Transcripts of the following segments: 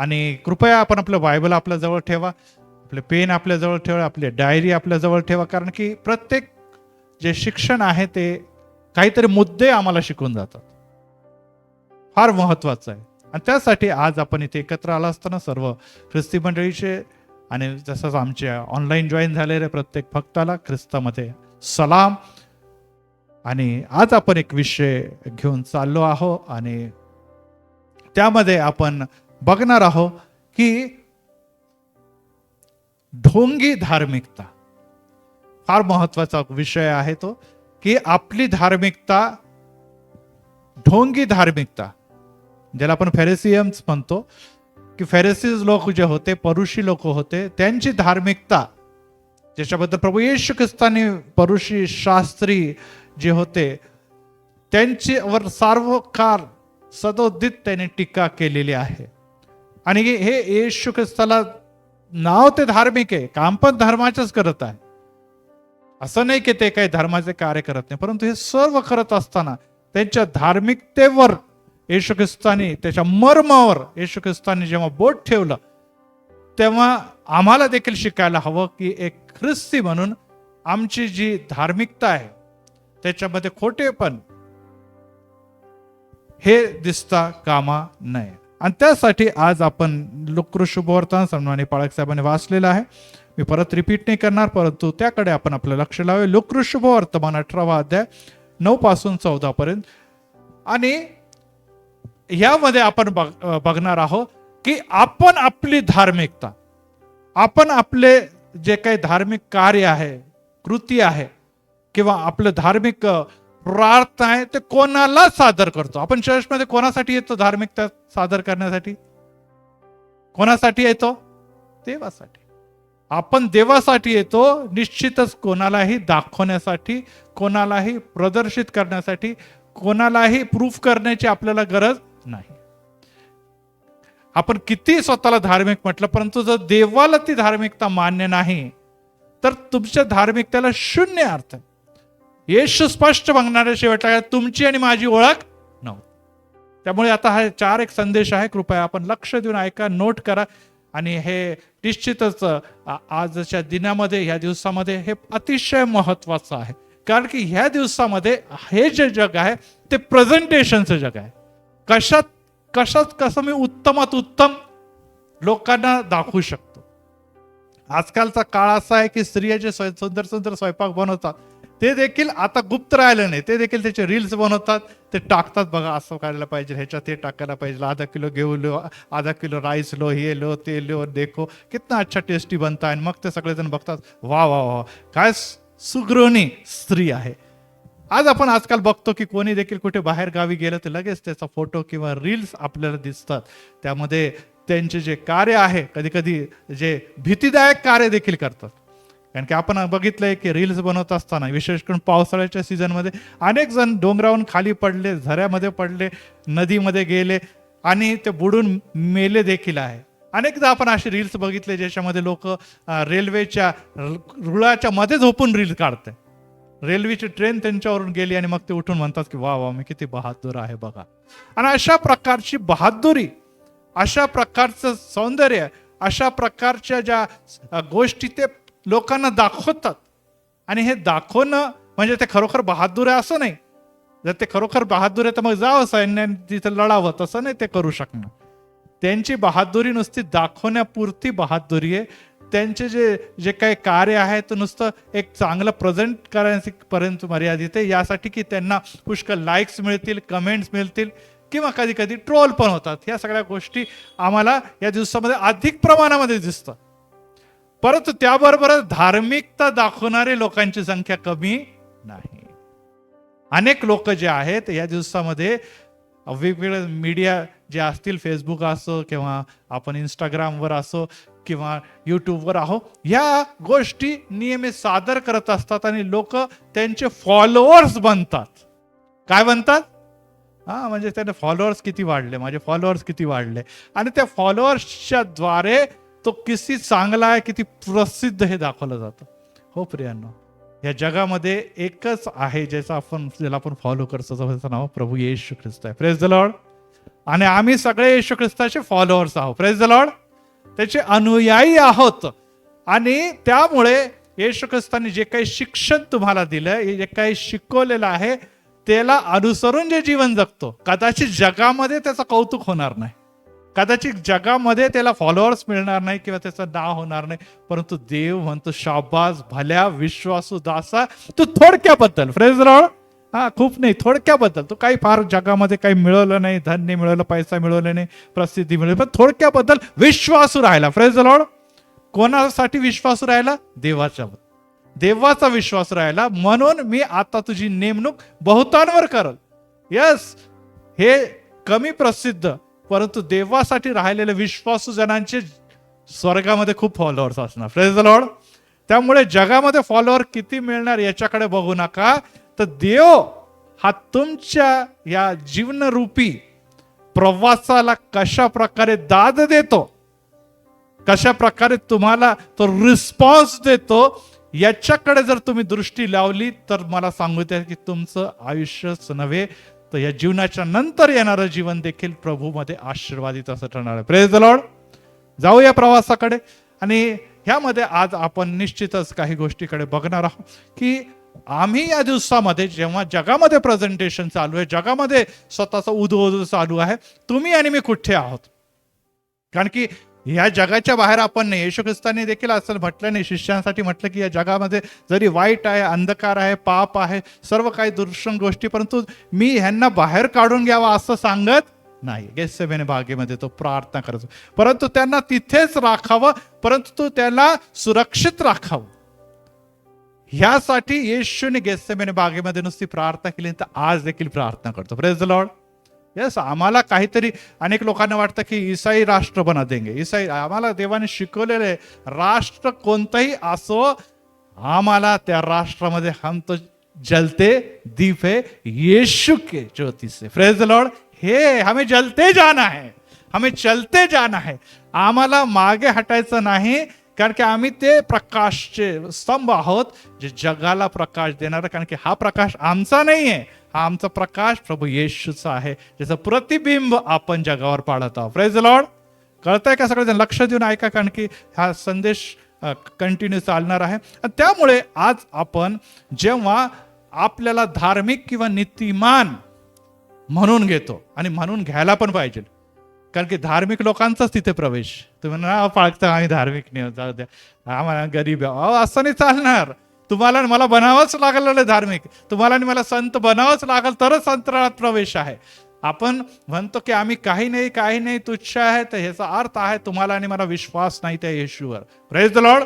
आणि कृपया आपण आपलं बायबल आपल्या जवळ ठेवा, आपले पेन आपल्या जवळ ठेवा, आपली डायरी आपल्या जवळ ठेवा, कारण की प्रत्येक जे शिक्षण आहे ते काहीतरी मुद्दे आम्हाला शिकवून जातात. फार महत्वाचं आहे. आणि त्यासाठी आज आपण इथे एकत्र आला असताना सर्व ख्रिस्ती मंडळीचे आणि तसंच आमच्या ऑनलाईन जॉईन झालेल्या प्रत्येक भक्ताला ख्रिस्तामध्ये सलाम. आणि आज आपण एक विषय घेऊन चाललो आहोत आणि त्यामध्ये आपण बघणार आहोत की ढोंगी धार्मिकता. फार महत्वाचा विषय आहे तो, की आपली धार्मिकता ढोंगी धार्मिकता, ज्याला आपण फॅरिसियन्स म्हणतो, की फॅरिसीज लोक जे होते, परुषी लोक होते, त्यांची धार्मिकता ज्याच्याबद्दल प्रभू येशू ख्रिस्ताने परुषी शास्त्री जे होते त्यांच्यावर सार्वकाळ सदोदित त्याने टीका केलेली आहे. आणि हे येशू ख्रिस्ताला नाव ते धार्मिक आहे, काम पण धर्माचंच करत आहे, असं नाही की ते काही धर्माचे कार्य करत नाही, परंतु हे सर्व करत असताना त्यांच्या धार्मिकतेवर येशू ख्रिस्ताने, त्याच्या मर्मावर येशू ख्रिस्ताने जेव्हा बोट ठेवलं, तेव्हा आम्हाला देखील शिकायला हवं की एक ख्रिस्ती म्हणून आमची जी धार्मिकता आहे त्याच्यामध्ये खोटेपण हे दिसता कामा नये. आणि त्यासाठी आज आपण लुक शुभवर्तमान सन्मानी पाळक साहेबांनी वाचलेलं आहे. मी परत रिपीट नाही करणार, परंतु त्याकडे आपण आपलं लक्ष लावे. लुक शुभवर्तमान 18वा अध्याय 9 पासून 14 पर्यंत. आणि यामध्ये आपण बघणार आहोत की आपण आपली धार्मिकता, आपण आपले जे काही धार्मिक कार्य आहे, कृती आहे, किंवा आपलं धार्मिक प्रार्थना आहे, ते कोणाला सादर करतो. आपण चर्चमध्ये कोणासाठी येतो? धार्मिकता सादर करण्यासाठी. कोणासाठी येतो? देवासाठी. आपण देवासाठी येतो, निश्चितच कोणालाही दाखवण्यासाठी, कोणालाही प्रदर्शित करण्यासाठी, कोणालाही प्रूफ करण्याची आपल्याला गरज नाही. आपण किती स्वतःला धार्मिक म्हटलं, परंतु जर देवाला ती धार्मिकता मान्य नाही तर तुमच्या धार्मिकतेला शून्य अर्थ. येशू स्पष्ट बघणारे शेवटला तुमची आणि माझी ओळख नव्हती. त्यामुळे आता हा 4 एक संदेश आहे, कृपया आपण लक्ष देऊन ऐका, नोट करा. आणि हे निश्चितच आजच्या दिनामध्ये, ह्या दिवसामध्ये हे अतिशय महत्वाचं आहे, कारण की ह्या दिवसामध्ये हे जे जग आहे ते प्रेझेंटेशनचं जग आहे. कसं मी उत्तमात उत्तम लोकांना दाखवू शकतो. आजकालचा काळ असा आहे की स्त्रिया जे सुंदर सुंदर स्वयंपाक बनवतात ते देखील आता गुप्त राहिलं नाही, ते देखील त्याचे रील्स बनवतात, ते टाकतात. बघा असं करायला पाहिजे, ह्याच्यात ते टाकायला पाहिजे, आधा किलो घेऊ लो, आधा किलो राईस लो, हे लो ते लो, देखो कितना अच्छा टेस्टी बनता है. मग ते सगळेजण बघतात, वा वा वा काय सुगृहिणी स्त्री आहे. आज आपण आजकाल बघतो की कोणी देखील कुठे बाहेर गावी गेलं तर लगेच त्याचा फोटो किंवा रील्स आपल्याला दिसतात. त्यामध्ये त्यांचे जे कार्य आहे, कधी कधी जे भीतीदायक कार्य देखील करतात. कारण की आपण बघितलंय की रील्स बनवत असताना, विशेष करून पावसाळ्याच्या सीझनमध्ये, अनेक जण डोंगरावरून खाली पडले, झऱ्यामध्ये पडले, नदीमध्ये गेले आणि ते बुडून मेले देखील आहे. अनेकदा आपण असे रील्स बघितले ज्याच्यामध्ये लोक रेल्वेच्या रुळाच्या मध्ये झोपून रील्स काढतात. रेल्वेची ट्रेन त्यांच्यावरून गेली आणि मग ते उठून म्हणतात की वा वा मी किती बहादूर आहे बघा. आणि अशा प्रकारची बहादुरी, अशा प्रकारचं सौंदर्य, अशा प्रकारच्या ज्या गोष्टी ते लोकांना दाखवतात. आणि हे दाखवणं म्हणजे ते खरोखर बहादूर आहे असं नाही. जर ते खरोखर बहादूर आहे तर मग जावं सैन्याने तिथं लढावं, तसं नाही ते करू शकणार. त्यांची बहादुरी नुसती दाखवण्यापुरती बहादुरी आहे. त्यांचे जे काही कार्य आहे ते नुसतं एक चांगलं प्रेझेंट करण्यापर्यंत मर्यादित आहे, यासाठी की त्यांना पुष्कळ लाईक्स मिळतील, कमेंट्स मिळतील, किंवा कधी कधी ट्रोल पण होतात. ह्या सगळ्या गोष्टी आम्हाला या दिवसामध्ये अधिक प्रमाणामध्ये दिसतात. परंतु त्याबरोबरच धार्मिकता दाखवणारे लोकांची संख्या कमी नाही. अनेक लोक जे आहेत या दिवसामध्ये वेगवेगळे मीडिया जे असतील, फेसबुक असो किंवा आपण इंस्टाग्रामवर असो किंवा युट्यूबवर आहो, ह्या गोष्टी नियमित सादर करत असतात आणि लोक त्यांचे फॉलोअर्स बनतात. काय बनतात? म्हणजे त्याने फॉलोअर्स किती वाढले, माझे फॉलोअर्स किती वाढले, आणि त्या फॉलोअर्सच्या द्वारे तो किती चांगला आहे, किती प्रसिद्ध हे दाखवलं जातं. हो प्रियांनो, या जगामध्ये एकच आहे ज्याला आपण फॉलो करतो, त्याचं नाव प्रभू येशू ख्रिस्त आहे. Praise the Lord. आणि आम्ही सगळे येशू ख्रिस्ताचे फॉलोअर्स आहोत. Praise the Lord. त्याचे अनुयायी आहोत. आणि त्यामुळे येशू ख्रिस्ताने जे काही शिक्षण तुम्हाला दिलंय, जे काही शिकवलेलं आहे, त्याला अनुसरून जे जीवन जगतो, कदाचित जगामध्ये त्याचं कौतुक होणार नाही, कदाचित जगामध्ये त्याला फॉलोअर्स मिळणार नाही किंवा त्याचं नाव होणार नाही, परंतु देव म्हणतो शाबास भल्या विश्वासू दासा तू थोडक्याबद्दल. Praise the Lord. खूप नाही, थोडक्याबद्दल. तू काही फार जगामध्ये काही मिळवलं नाही, धन्य मिळवलं, पैसा मिळवलं नाही, प्रसिद्धी मिळवली, पण थोडक्याबद्दल विश्वासू राहिला. Praise the Lord. कोणासाठी विश्वासू राहिला? देवाचा विश्वास राहिला. म्हणून मी आता तुझी नेमणूक बहुतांवर करल. यस, हे कमी प्रसिद्ध परंतु देवासाठी राहिलेले विश्वासू जणांचे स्वर्गामध्ये खूप फॉलोअर्स असणार. Praise the Lord. त्यामुळे जगामध्ये फॉलोअर किती मिळणार याच्याकडे बघू नका, तर देव हा तुमच्या या जीवनरूपी प्रवासाला कशा प्रकारे दाद देतो, कशा प्रकारे तुम्हाला तो रिस्पॉन्स देतो, याच्याकडे जर तुम्ही दृष्टी लावली तर मला सांगू द्या की तुमचं आयुष्यच नव्हे तर या जीवनाच्या नंतर येणारं जीवन देखील प्रभूमध्ये आशीर्वादित असं ठरणार आहे. Praise the Lord. जाऊया प्रवासाकडे. आणि ह्यामध्ये आज आपण निश्चितच काही गोष्टीकडे बघणार आहोत की आम्ही या दिवसामध्ये जेव्हा जगामध्ये प्रेझेंटेशन चालू आहे, जगामध्ये स्वतःचा उदो चालू आहे, तुम्ही आणि मी कुठे आहोत? कारण की या जगाच्या बाहेर आपण नाही. येशू ख्रिस्ताने देखील असं म्हटलं नाही, शिष्यांसाठी म्हटलं की या जगामध्ये जरी वाईट आहे, अंधकार आहे, पाप आहे, सर्व काही दुष्ट गोष्टी, परंतु मी ह्यांना बाहेर काढून घ्यावा असं सांगत नाही. गेत्सेमने बागेमध्ये तो प्रार्थना करतो, परंतु त्यांना तिथेच राखावं, परंतु त्याला सुरक्षित राखावं. ह्यासाठी येशूने गेत्सेमने बागेमध्ये नुसती प्रार्थना केली, तर आज देखील प्रार्थना करतो. Praise the Lord. यस, आम्हाला काहीतरी, अनेक लोकांना वाटतं की ईसाई राष्ट्र बना देंगे. ईसाई, आम्हाला देवाने शिकवलेले राष्ट्र कोणतंही असो, आम्हाला त्या राष्ट्रामध्ये हम तो जलते दीप है यीशु के ज्योति से. Praise the Lord. हे हमें जलते जाना है, हमें चलते जाना है. आम्हाला मागे हटायचं नाही, कारण की आम्ही ते प्रकाशचे स्तंभ आहोत जे जगाला प्रकाश देणार. कारण की हा प्रकाश आमचा नाही आहे, हा आमचा प्रकाश प्रभू येशूचा आहे, ज्याचं प्रतिबिंब आपण जगावर पाडत आहोत. Praise the Lord. कळतंय का? सगळेजण लक्ष देऊन ऐका, कारण की हा संदेश कंटिन्यू चालणार आहे. त्यामुळे आज आपण जेव्हा आपल्याला धार्मिक किंवा नीतिमान म्हणून घेतो, आणि म्हणून घ्यायला पण पाहिजे, कारण की धार्मिक लोकांचाच तिथे प्रवेश. तुम्ही ना पाळता आम्ही धार्मिक नाही, जाऊ द्या, आम्हाला गरीब आहे, असं नाही चालणार. तुम्हाला मला बनावंच लागलं धार्मिक, तुम्हाला आणि मला संत बनावंच लागल, तरच अंतराळात प्रवेश आहे. आपण म्हणतो की आम्ही काही नाही तुच्छ आहे, तर ह्याचा अर्थ आहे तुम्हाला आणि मला विश्वास नाही त्या येशूवर. Praise the Lord.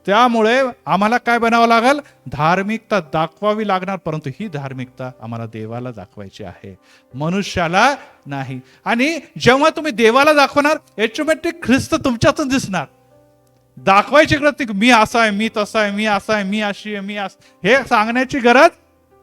त्यामुळे आम्हाला काय बनावं लागल? धार्मिकता दाखवावी लागणार, परंतु ही धार्मिकता आम्हाला देवाला दाखवायची आहे, मनुष्याला नाही. आणि जेव्हा तुम्ही देवाला दाखवणार, ऑटोमॅटिक ख्रिस्त तुमच्यातून दिसणार. दाखवायची गरज नाही, मी असा आहे, मी तसा आहे, मी असा आहे, मी अशी आहे, मी हे सांगण्याची गरज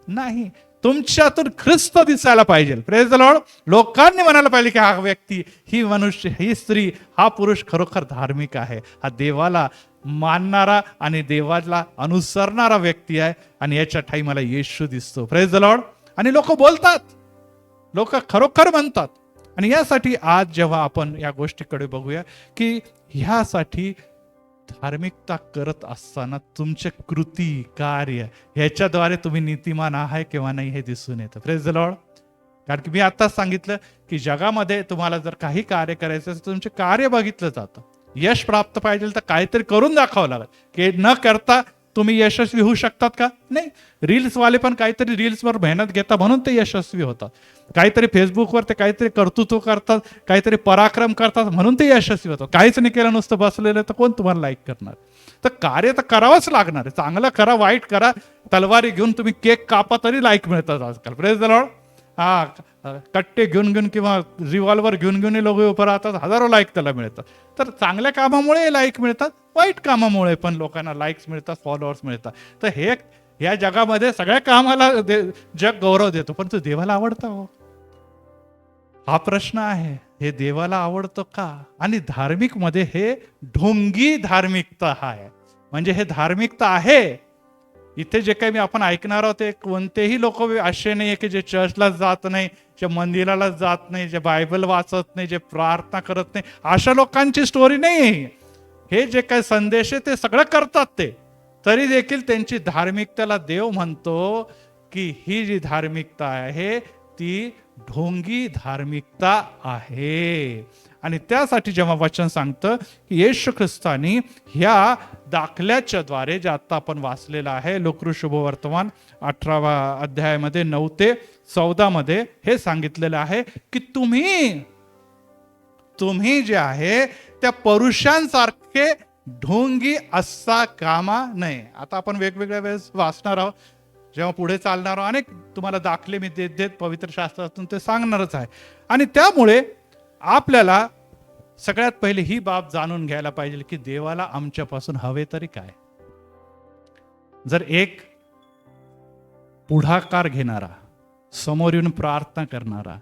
नाही. तुमच्यातून ख्रिस्त दिसायला पाहिजे. Praise the Lord. लोकांनी म्हणायला पाहिजे की हा व्यक्ती, ही मनुष्य, ही स्त्री, हा पुरुष खरोखर धार्मिक आहे, हा देवाला मानणारा आणि देवाला अनुसरणारा व्यक्ती आहे, आणि याच्या ठाई मला येशू दिसतो. Praise the Lord. आणि लोक बोलतात, लोक खरोखर म्हणतात. आणि यासाठी आज जेव्हा आपण या गोष्टीकडे बघूया की ह्यासाठी धार्मिकता करत असताना तुमचे कृती, कार्य ह्याच्याद्वारे तुम्ही नीतिमान आहे किंवा नाही हे दिसून येतं. Praise the Lord. कारण की मी आताच सांगितलं की जगामध्ये तुम्हाला जर काही कार्य करायचं असेल तर तुमचे कार्य बघितलं जातं. यश प्राप्त पाहिजे तर काहीतरी करून दाखवावं लागेल. की न करता तुम्ही यशस्वी होऊ शकतात का? नाही. रील्सवाले पण काहीतरी रील्सवर मेहनत घेतात म्हणून ते यशस्वी होतात. काहीतरी फेसबुकवर ते काहीतरी कर्तृत्व करतात, काहीतरी पराक्रम करतात म्हणून ते यशस्वी होतात. काहीच नाही केलं, नुसतं बसलेलं, तर कोण तुम्हाला लाईक करणार? तर कार्य तर करावंच लागणार आहे. चांगलं करा, वाईट करा. तलवारी घेऊन तुम्ही केक कापा तरी लाईक मिळतात आजकाल. Praise the Lord. कट्टे घेऊन किंवा रिव्हॉल्वर घेऊन लोक उभं राहतात, हजारो लाईक त्याला मिळतात. तर चांगल्या कामामुळे लाईक मिळतात, वाईट कामामुळे पण लोकांना लाईक्स मिळतात, फॉलोअर्स मिळतात. तर हे या जगामध्ये सगळ्या कामाला जग गौरव देतो, पण तो देवाला आवडतं हो? हा प्रश्न आहे. हे देवाला आवडतं का? आणि धार्मिक मध्ये हे ढोंगी धार्मिकता आहे. म्हणजे हे धार्मिकता आहे इथे जे काही आपण ऐकणार आहोत ते कोणतेही लोक असे नाही की जे चर्चला जात नाही, जे मंदिराला जात नाही, जे बायबल वाचत नाही, जे प्रार्थना करत नाही, अशा लोकांची स्टोरी नाही. हे जे काही संदेश आहे ते सगळं करतात ते, तरी देखील त्यांची धार्मिकतेला देव म्हणतो की ही जी धार्मिकता आहे ती ढोंगी धार्मिकता आहे. आणि त्यासाठी जेव्हा वचन सांगतं की येशू ख्रिस्तानी ह्या दाखल्याच्या द्वारे जे आता आपण वाचलेलं आहे लोकरू शुभवर्तमान 18व्या अध्यायामध्ये 9 ते 14 मध्ये हे सांगितलेलं आहे की तुम्ही जे आहे त्या पुरुषांसारखे ढोंगी असता कामा नये. आता आपण वेगवेगळ्या वेळेस वाचणार आहोत, जेव्हा पुढे चालणार आहोत अनेक तुम्हाला दाखले मी देत देत पवित्र शास्त्रातून ते सांगणारच आहे. आणि त्यामुळे आपल्याला सगळ्यात पहिले ही बाब जाणून घ्यायला पाहिजे की देवाला आमच्यापासून हवे तरी काय. जर एक पुढाकार घेणारा, समोर येऊन प्रार्थना करणारा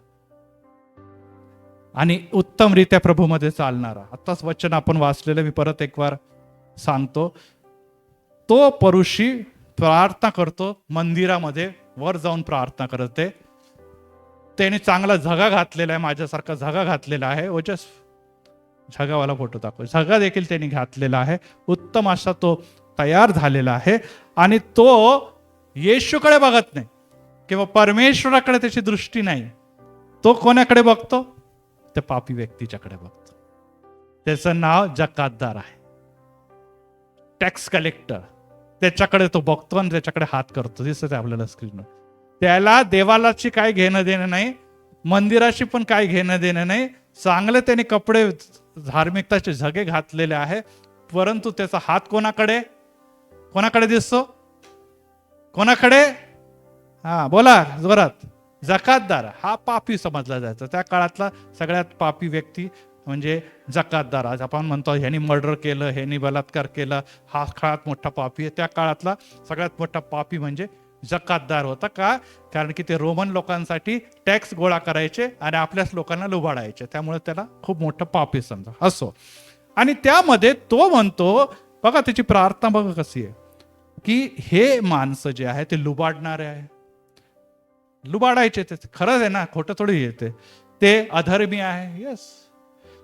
आणि उत्तमरित्या प्रभूमध्ये चालणारा, आताच वचन आपण वाचलेलं मी परत एक वार सांगतो, तो परुषी प्रार्थना करतो, मंदिरामध्ये वर जाऊन प्रार्थना करते, त्याने चांगला झगा घातलेला आहे, माझ्यासारखा झगा घातलेला आहे, ओजस झगावाला फोटो दाखव, झगा देखील त्यांनी घातलेला आहे, उत्तम असा तो तयार झालेला आहे. आणि तो येशूकडे बघत नाही किंवा परमेश्वराकडे त्याची दृष्टी नाही, तो कोणाकडे बघतो, त्या पापी व्यक्तीच्याकडे बघतो. त्याचं नाव जकातदार आहे, टॅक्स कलेक्टर. त्याच्याकडे तो बघतो आणि त्याच्याकडे हात करतो, दिसत आहे आपल्याला स्क्रीनवर. त्याला देवालाची काय घेणं देणं नाही, मंदिराशी पण काय घेणं देणं नाही. चांगले त्याने कपडे धार्मिकताचे झगे घातलेले आहे, परंतु त्याचा हात कोणाकडे दिसतो, कोणाकडे? हा बोला जोरात. जकातदार हा पापी समजला जायचा. त्या काळातला सगळ्यात पापी व्यक्ती म्हणजे जकातदार. आज आपण म्हणतो ह्यानी मर्डर केलं, ह्यानी बलात्कार केला, हा काळात मोठा पापी आहे. त्या काळातला सगळ्यात मोठा पापी म्हणजे जकातदार होता. का? कारण की ते रोमन लोकांसाठी टॅक्स गोळा करायचे आणि आपल्याच लोकांना लुबाडायचे, त्यामुळे त्याला खूप मोठं पापी समजा. असो. आणि त्यामध्ये तो म्हणतो, बघा त्याची प्रार्थना बघा कशी आहे, की हे माणसं जे आहे ते लुबाडणारे आहे, लुबाडायचे. ते खरंच आहे ना, खोटं थोडी येते. ते अधर्मी आहे, यस,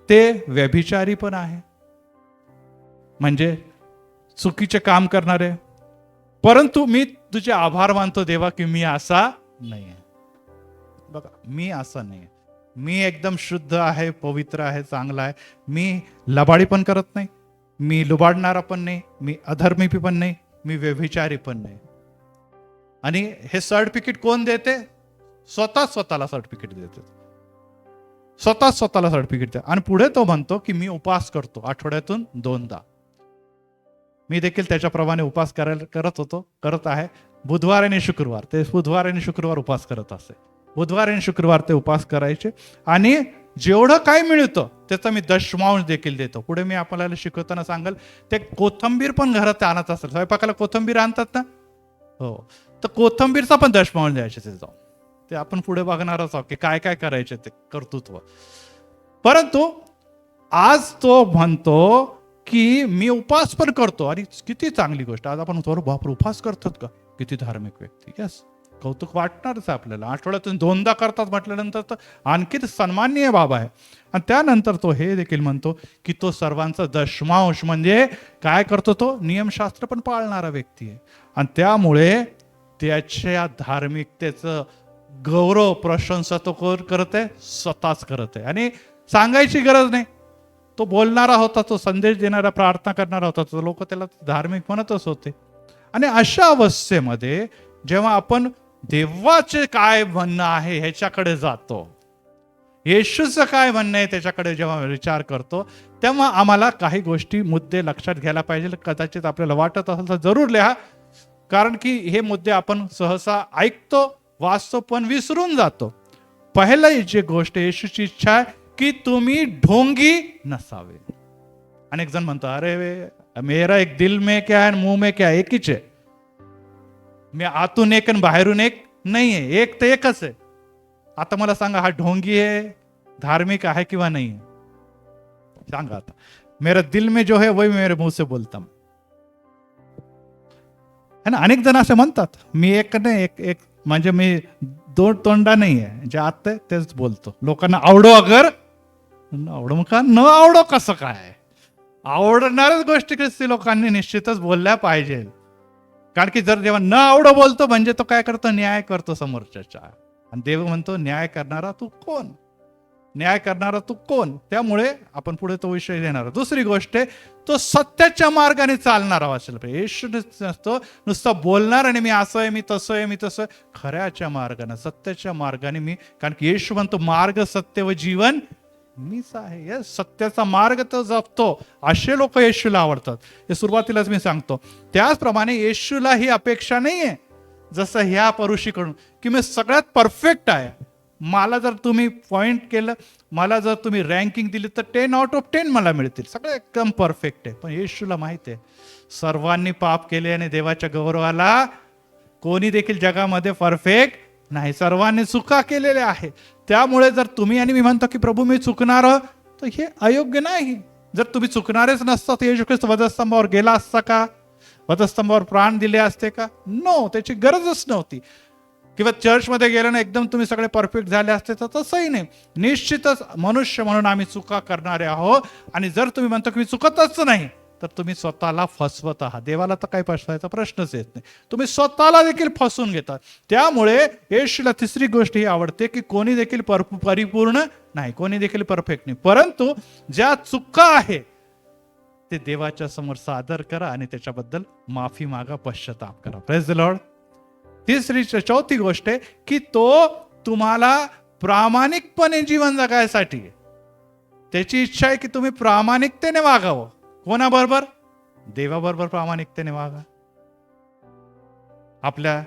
ते व्यभिचारी पण आहे, म्हणजे चुकीचे काम करणारे. परंतु मी तुझे आभार मानतो देवा की मी असा नाही आहे. बघा, मी असा नाही आहे, मी एकदम शुद्ध आहे, पवित्र आहे, चांगला आहे. मी लबाडी पण करत नाही, मी लुबाडणारा पण नाही, मी अधर्मी पण नाही, मी व्यभिचारी पण नाही. आणि हे सर्टिफिकेट कोण देते? स्वतःला सर्टिफिकेट देते, स्वतःला सर्टिफिकेट द्या. आणि पुढे तो म्हणतो की मी उपवास करतो आठवड्यातून 2दा. मी देखील त्याच्याप्रमाणे उपवास करत आहे. बुधवार आणि शुक्रवार, ते बुधवार आणि शुक्रवार उपवास करत असे. बुधवार आणि शुक्रवार ते उपवास करायचे. आणि जेवढं काय मिळतं त्याचा मी दशमांश देखील देतो. पुढे मी आपल्याला शिकवताना सांगाल, ते कोथंबीर पण घरात आणत असेल, स्वयंपाकाला कोथंबीर आणतात ना, हो, तर कोथंबीरचा पण दशमांश द्यायचे ते जाऊन. ते आपण पुढे बघणारच आहोत की काय काय करायचे ते कर्तृत्व. परंतु आज तो म्हणतो की मी उपवास पण करतो. आणि किती चांगली गोष्ट. आज आपण थोडं बापर उपवास करतात का, किती धार्मिक व्यक्ती. यस, कौतुक वाटणारच आपल्याला. आठवड्यातून 2दा करतात म्हटल्यानंतर तर आणखी सन्माननीय बाब आहे. आणि त्यानंतर तो हे देखील म्हणतो की तो सर्वांचा दशमांश म्हणजे काय करतो, तो नियमशास्त्र पण पाळणारा व्यक्ती आहे. आणि त्यामुळे त्याच्या धार्मिकतेचं गौरव प्रशंसा तो करत आहे, स्वतःच करत आहे. आणि सांगायची गरज नाही, तो बोलणारा होता, तो संदेश देणारा, प्रार्थना करणारा होता, तो लोक त्याला धार्मिक म्हणतच होते. आणि अशा अवस्थेमध्ये जेव्हा आपण देवाचे काय म्हणणं आहे ह्याच्याकडे जातो, येशूचं काय म्हणणं आहे त्याच्याकडे जेव्हा विचार करतो, तेव्हा आम्हाला काही गोष्टी मुद्दे लक्षात घ्यायला पाहिजे. कदाचित आपल्याला वाटत असेल तर जरूर लिहा, कारण की हे मुद्दे आपण सहसा ऐकतो, वाचतो, पण विसरून जातो. पहिला जी गोष्ट, येशूची इच्छा आहे की तुम्ही ढोंगी नसावे. अनेक जण म्हणतो, अरे मेरा एक दिल में क्या है मुंह में क्या, एकच आहे. मी आतून एक आणि बाहेरून एक नाही आहे, एक तर एकच आहे. आता मला सांगा, हा ढोंगी आहे, धार्मिक आहे किंवा नाही आहे? सांगा आता. मेरा दिल में जो है वही मेरे मुंह से बोलता हूं. आणि अनेक जण असे म्हणतात, मी एक नाही एक म्हणजे मी दोन तोंडा नाही आहे, जे आत आहे तेच बोलतो. लोकांना आवडो अगर आवडो, मग का न आवडो कसं काय? आवडणाऱ्याच गोष्टी ख्रिस्ती लोकांनी निश्चितच बोलल्या पाहिजे. कारण की जर जेव्हा न आवडो बोलतो म्हणजे तो काय करतो? न्याय करतो समोरच्याचा. आणि देव म्हणतो, न्याय करणारा तू कोण? न्याय करणारा तू कोण? त्यामुळे आपण पुढे तो विषय घेणार. दुसरी गोष्ट आहे, तो सत्याच्या मार्गाने चालणारा असेल पाहिजे. येशू नसतो नुसतं बोलणार आणि मी असं आहे, मी तसं आहे, मी तसं आहे. खऱ्याच्या मार्गाने, सत्याच्या मार्गाने मी, कारण की येशू म्हणतो मार्ग, सत्य व जीवन मीच आहे. यस, सत्याचा मार्ग तो जपतो. असे लोक येशूला आवडतात. हे सुरुवातीलाच मी सांगतो. त्याचप्रमाणे येशूला ही अपेक्षा नाहीये जसं ह्या परुषीकडून की मी सगळ्यात परफेक्ट आहे. मला जर तुम्ही पॉइंट केलं, मला जर तुम्ही रँकिंग दिली तर 10/10 मला मिळतील, सगळं एकदम परफेक्ट आहे. पण येशूला माहिती आहे सर्वांनी पाप केले आणि देवाच्या गौरवाला कोणी देखील जगामध्ये परफेक्ट नाही, सर्वांनी चुका केलेल्या आहे. त्यामुळे जर तुम्ही आणि मी म्हणतो की प्रभू मी चुकणार, तर हे अयोग्य नाही. जर तुम्ही चुकणारेच नसता तर येशू ख्रिस्त वधस्तंभावर गेला असता का? वधस्तंभावर प्राण दिले असते का? नो, त्याची गरजच नव्हती. किंवा चर्चमध्ये गेलं ना एकदम तुम्ही सगळे परफेक्ट झाले असते तर तसंही नाही. निश्चितच मनुष्य म्हणून आम्ही चुका करणारे आहोत. आणि जर तुम्ही म्हणतो की मी चुकतच नाही, तर तुम्ही स्वतःला फसवत आहात. देवाला तर काही फसवायचा प्रश्नच येत नाही. तुम्ही स्वतःला देखील फसवून घेतात. त्यामुळे येशूला तिसरी गोष्ट ही आवडते की कोणी देखील परिपूर्ण नाही, कोणी देखील परफेक्ट नाही. परंतु ज्या चुका आहे ते देवाच्या समोर सादर करा आणि त्याच्याबद्दल माफी मागा, पश्चाताप करा. Praise the Lord. चौथी गोष्ट आहे की तो तुम्हाला प्रामाणिकपणे जीवन जगायसाठी, त्याची इच्छा आहे की तुम्ही प्रामाणिकतेने वागावं. कोणाबरोबर? देवाबरोबर प्रामाणिकतेने वागा, आपल्या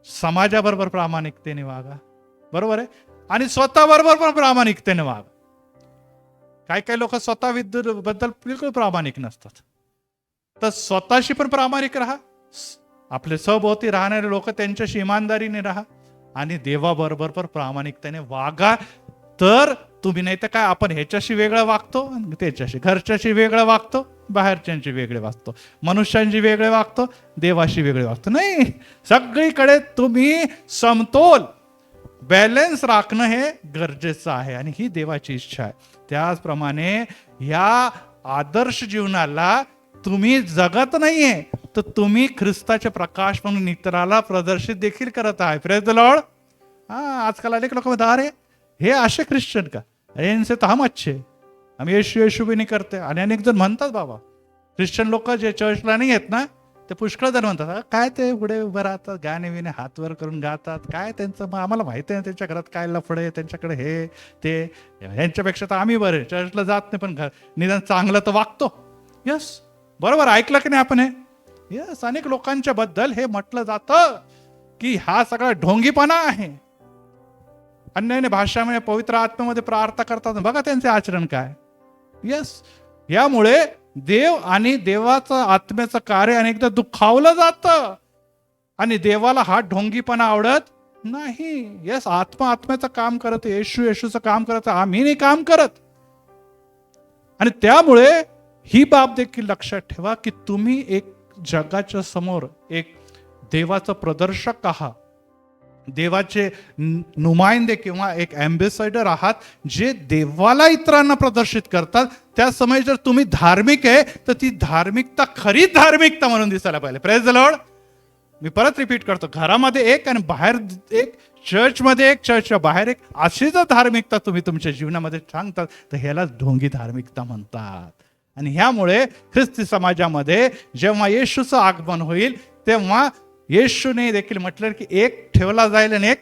समाजाबरोबर प्रामाणिकतेने वागा, बरोबर आहे, आणि स्वतःबरोबर पण प्रामाणिकतेने वागा. काही काही लोक स्वतः बद्दल बिलकुल प्रामाणिक नसतात. तर स्वतःशी पण प्रामाणिक राहा, आपले सभोवती राहणारे लोक त्यांच्याशी इमानदारीने राहा, आणि देवाबरोबर पण प्रामाणिकतेने वागा. तर तुम्ही, नाही तर काय आपण ह्याच्याशी वेगळं वागतो, त्याच्याशी घरच्याशी वेगळं वागतो, बाहेरच्यांशी वेगळे वागतो, मनुष्यांशी वेगळे वागतो, देवाशी वेगळे वागतो. नाही, सगळीकडे तुम्ही समतोल, बॅलन्स राखणं हे गरजेचं आहे आणि ही देवाची इच्छा आहे. त्याचप्रमाणे ह्या आदर्श जीवनाला तुम्ही जगत नाहीये, तर तुम्ही ख्रिस्ताचे प्रकाश म्हणून इतराला प्रदर्शित देखील करत आहे. Praise the Lord. आजकाल अनेक लोक म्हणतात, अरे हे असे ख्रिश्चन का, यांचे तर हम अच्छे, आम्ही येशू येशू बी नाही करते. आणि अनेक जण म्हणतात, बाबा ख्रिश्चन लोक जे चर्चला नाही आहेत ना, ते पुष्कळ जण म्हणतात, काय ते पुढे उभं राहतात, गाणे विणे हात वर करून गातात, काय त्यांचं, मग आम्हाला माहिती आहे त्यांच्या घरात काय लफडे, त्यांच्याकडे हे ते, यांच्यापेक्षा तर आम्ही बरे, चर्चला जात नाही पण निदान चांगलं तर वागतो. यस, बरोबर ऐकलं की नाही आपण हे? यस, अनेक लोकांच्या बद्दल हे म्हटलं जातं की हा सगळा ढोंगीपणा आहे. अन्याने भाषामध्ये पवित्र आत्म्यामध्ये प्रार्थना करतात, बघा त्यांचे आचरण काय. यस, यामुळे देव आणि देवाचं आत्म्याचं कार्य अनेकदा दुखावलं जातं आणि देवाला हा ढोंगीपणा आवडत नाही. यस, आत्मा आत्म्याचं काम करत, येशू येशूचं काम करत, आम्ही नाही काम करत. आणि त्यामुळे ही बाब देखील लक्षात ठेवा की तुम्ही एक जगाच्या समोर एक देवाचं प्रदर्शक आहात, देवाचे नुमाइंदे किंवा एक अँबेसेडर आहात, जे देवाला इतरांना प्रदर्शित करतात. त्या समय जर तुम्ही धार्मिक आहे तर ती धार्मिकता खरी धार्मिकता म्हणून दिसायला पाहिजे. Praise the Lord. मी परत रिपीट करतो, घरामध्ये एक आणि बाहेर एक, चर्चमध्ये एक, चर्चच्या बाहेर एक, अशी जर धार्मिकता तुम्ही तुमच्या जीवनामध्ये सांगतात तर ह्याला ढोंगी धार्मिकता म्हणतात. आणि ह्यामुळे ख्रिस्ती समाजामध्ये जेव्हा येशूचं आगमन होईल तेव्हा येशूने देखील म्हटलं की एक ठेवला जाईल आणि एक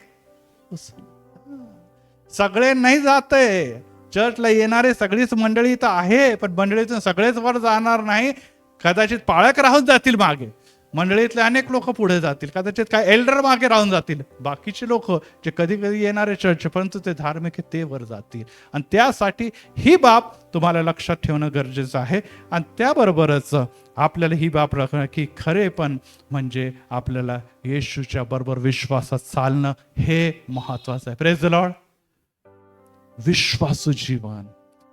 सगळे नाही जाते. चर्चला येणारे सगळीच मंडळी तर आहे, पण मंडळीतून सगळेच वर जाणार नाही. कदाचित पाळक राहून जातील मागे, मंडळीतले अनेक लोक पुढे जातील, कदाचित काय एल्डर मागे राहून जातील, बाकीचे लोक जे कधी कधी येणारे चर्च परंतु ते धार्मिक आहे ते वर जातील. आणि त्यासाठी ही बाब तुम्हाला लक्षात ठेवणं गरजेचं आहे. आणि त्याबरोबरच आपल्याला ही बाब राखणं की खरे पण म्हणजे आपल्याला येशूच्या बरोबर विश्वासात चालणं हे महत्वाचं आहे. Praise the Lord. विश्वासू जीवन,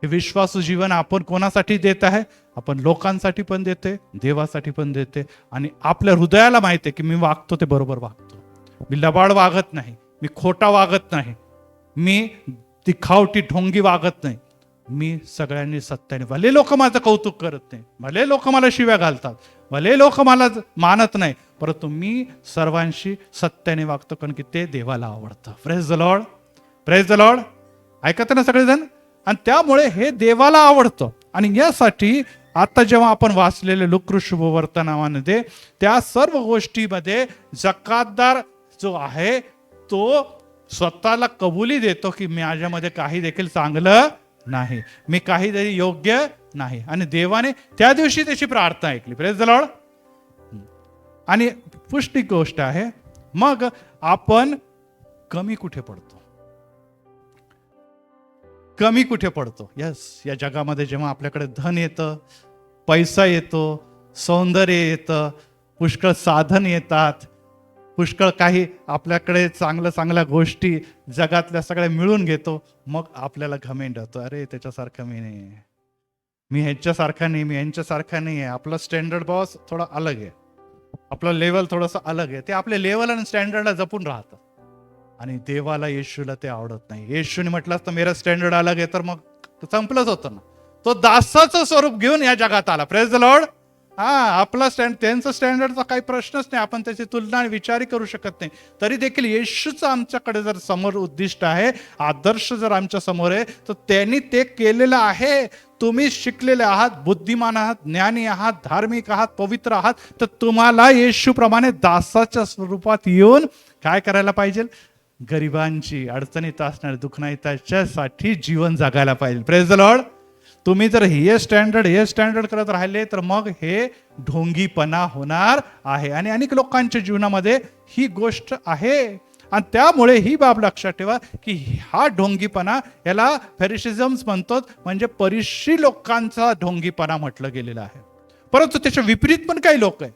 हे विश्वासू जीवन आपण कोणासाठी देत आहे? आपण लोकांसाठी पण देते, देवासाठी पण देते. आणि आपल्या हृदयाला माहिती आहे की मी वागतो ते बरोबर वागतो, मी लबाड वागत नाही, मी खोटा वागत नाही, मी तिखावटी ढोंगी वागत नाही, मी सगळ्यांनी सत्याने. भले लोक माझं कौतुक करत नाही, भले लोक मला शिव्या घालतात, भले लोक मला मानत नाही, परंतु मी सर्वांशी सत्याने वागतो, कारण की ते देवाला आवडतं. Praise the Lord, praise the Lord. ऐकत ना सगळेजण? आणि त्यामुळे हे देवाला आवडतं. आणि यासाठी आता जेव्हा आपण वाचलेले लूका शुभवर्तमानामध्ये त्या सर्व गोष्टीमध्ये जकातदार जो आहे तो स्वतःला कबुली देतो की माझ्यामध्ये काही देखील चांगलं नाही, मी काहीतरी योग्य नाही. आणि देवाने त्या दिवशी त्याची प्रार्थना ऐकली. Praise the Lord. आणि पुष्टी गोष्ट आहे, मग आपण कमी कुठे पडतो? कमी कुठे पडतो? यस, या जगामध्ये जेव्हा आपल्याकडे धन येतं, पैसा येतो, सौंदर्य येतं, पुष्कळ साधन येतात, पुष्कळ काही आपल्याकडे चांगल्या गोष्टी जगातल्या सगळ्या मिळून घेतो, मग आपल्याला घमेंड होतो. अरे त्याच्यासारखं मी नाही, मी ह्यांच्यासारखा नाही, मी यांच्यासारखा नाही आहे. आपला स्टँडर्ड बॉस थोडा अलग आहे, आपलं लेवल थोडंसं अलग आहे. ते आपल्या लेवल आणि स्टँडर्डला जपून राहतं. आणि देवाला, येशूला ते आवडत नाही. येशूने म्हटलं असतं मेरा स्टँडर्ड अलग आहे, तर मग संपलंच होतं ना. तो दासाचं स्वरूप घेऊन या जगात आला. Praise the Lord. आपला त्यांचं स्टँडर्डचा काही प्रश्नच नाही, आपण त्याची तुलना आणि विचारही करू शकत नाही. तरी देखील येशूचं आमच्याकडे जर समोर उद्दिष्ट आहे, आदर्श जर आमच्या समोर आहे, तर त्यांनी ते केलेलं आहे. तुम्ही शिकलेले आहात, बुद्धिमान आहात, ज्ञानी आहात, धार्मिक आहात, पवित्र आहात, तर तुम्हाला येशूप्रमाणे दासाच्या स्वरूपात येऊन काय करायला पाहिजे? गरिबांची, अडचणीत असणारे, दुखणारी त्याच्यासाठी जीवन जगायला पाहिजे. Praise the Lord. तुम्ही जर हे स्टँडर्ड करत राहिले तर मग हे ढोंगीपणा होणार आहे. आणि अनेक लोकांच्या जीवनामध्ये ही गोष्ट आहे. आणि त्यामुळे ही बाब लक्षात ठेवा की हा ढोंगीपणा, याला फॅरिसिझम्स म्हणतो, म्हणजे परिशी लोकांचा ढोंगीपणा म्हटलं गेलेलं आहे. परंतु त्याच्या विपरीत पण काही लोक आहे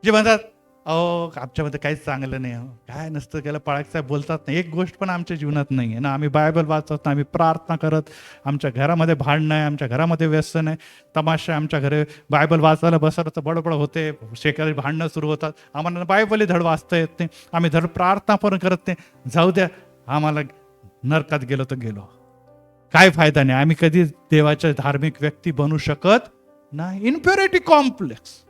जे म्हणतात अहो आमच्यामध्ये काहीच चांगलं नाही, काय नसतं, त्याला पाळक साहेब बोलतात नाही, एक गोष्ट पण आमच्या जीवनात नाही आहे ना, आम्ही बायबल वाचत ना, आम्ही प्रार्थना करत, आमच्या घरामध्ये भांडणं आहे, आमच्या घरामध्ये व्यसन आहे, तमाशा, आमच्या घरी बायबल वाचायला बसलं तर बडबड होते, शेजारी भांडणं सुरू होतात, आम्हाला बायबलही धड वाचता येत नाही, आम्ही धड प्रार्थना पण करत नाही, जाऊ द्या, आम्हाला नरकात गेलो तर गेलो, काय फायदा नाही, आम्ही कधी देवाच्या धार्मिक व्यक्ती बनू शकत नाही. इन्फ्युरिटी कॉम्प्लेक्स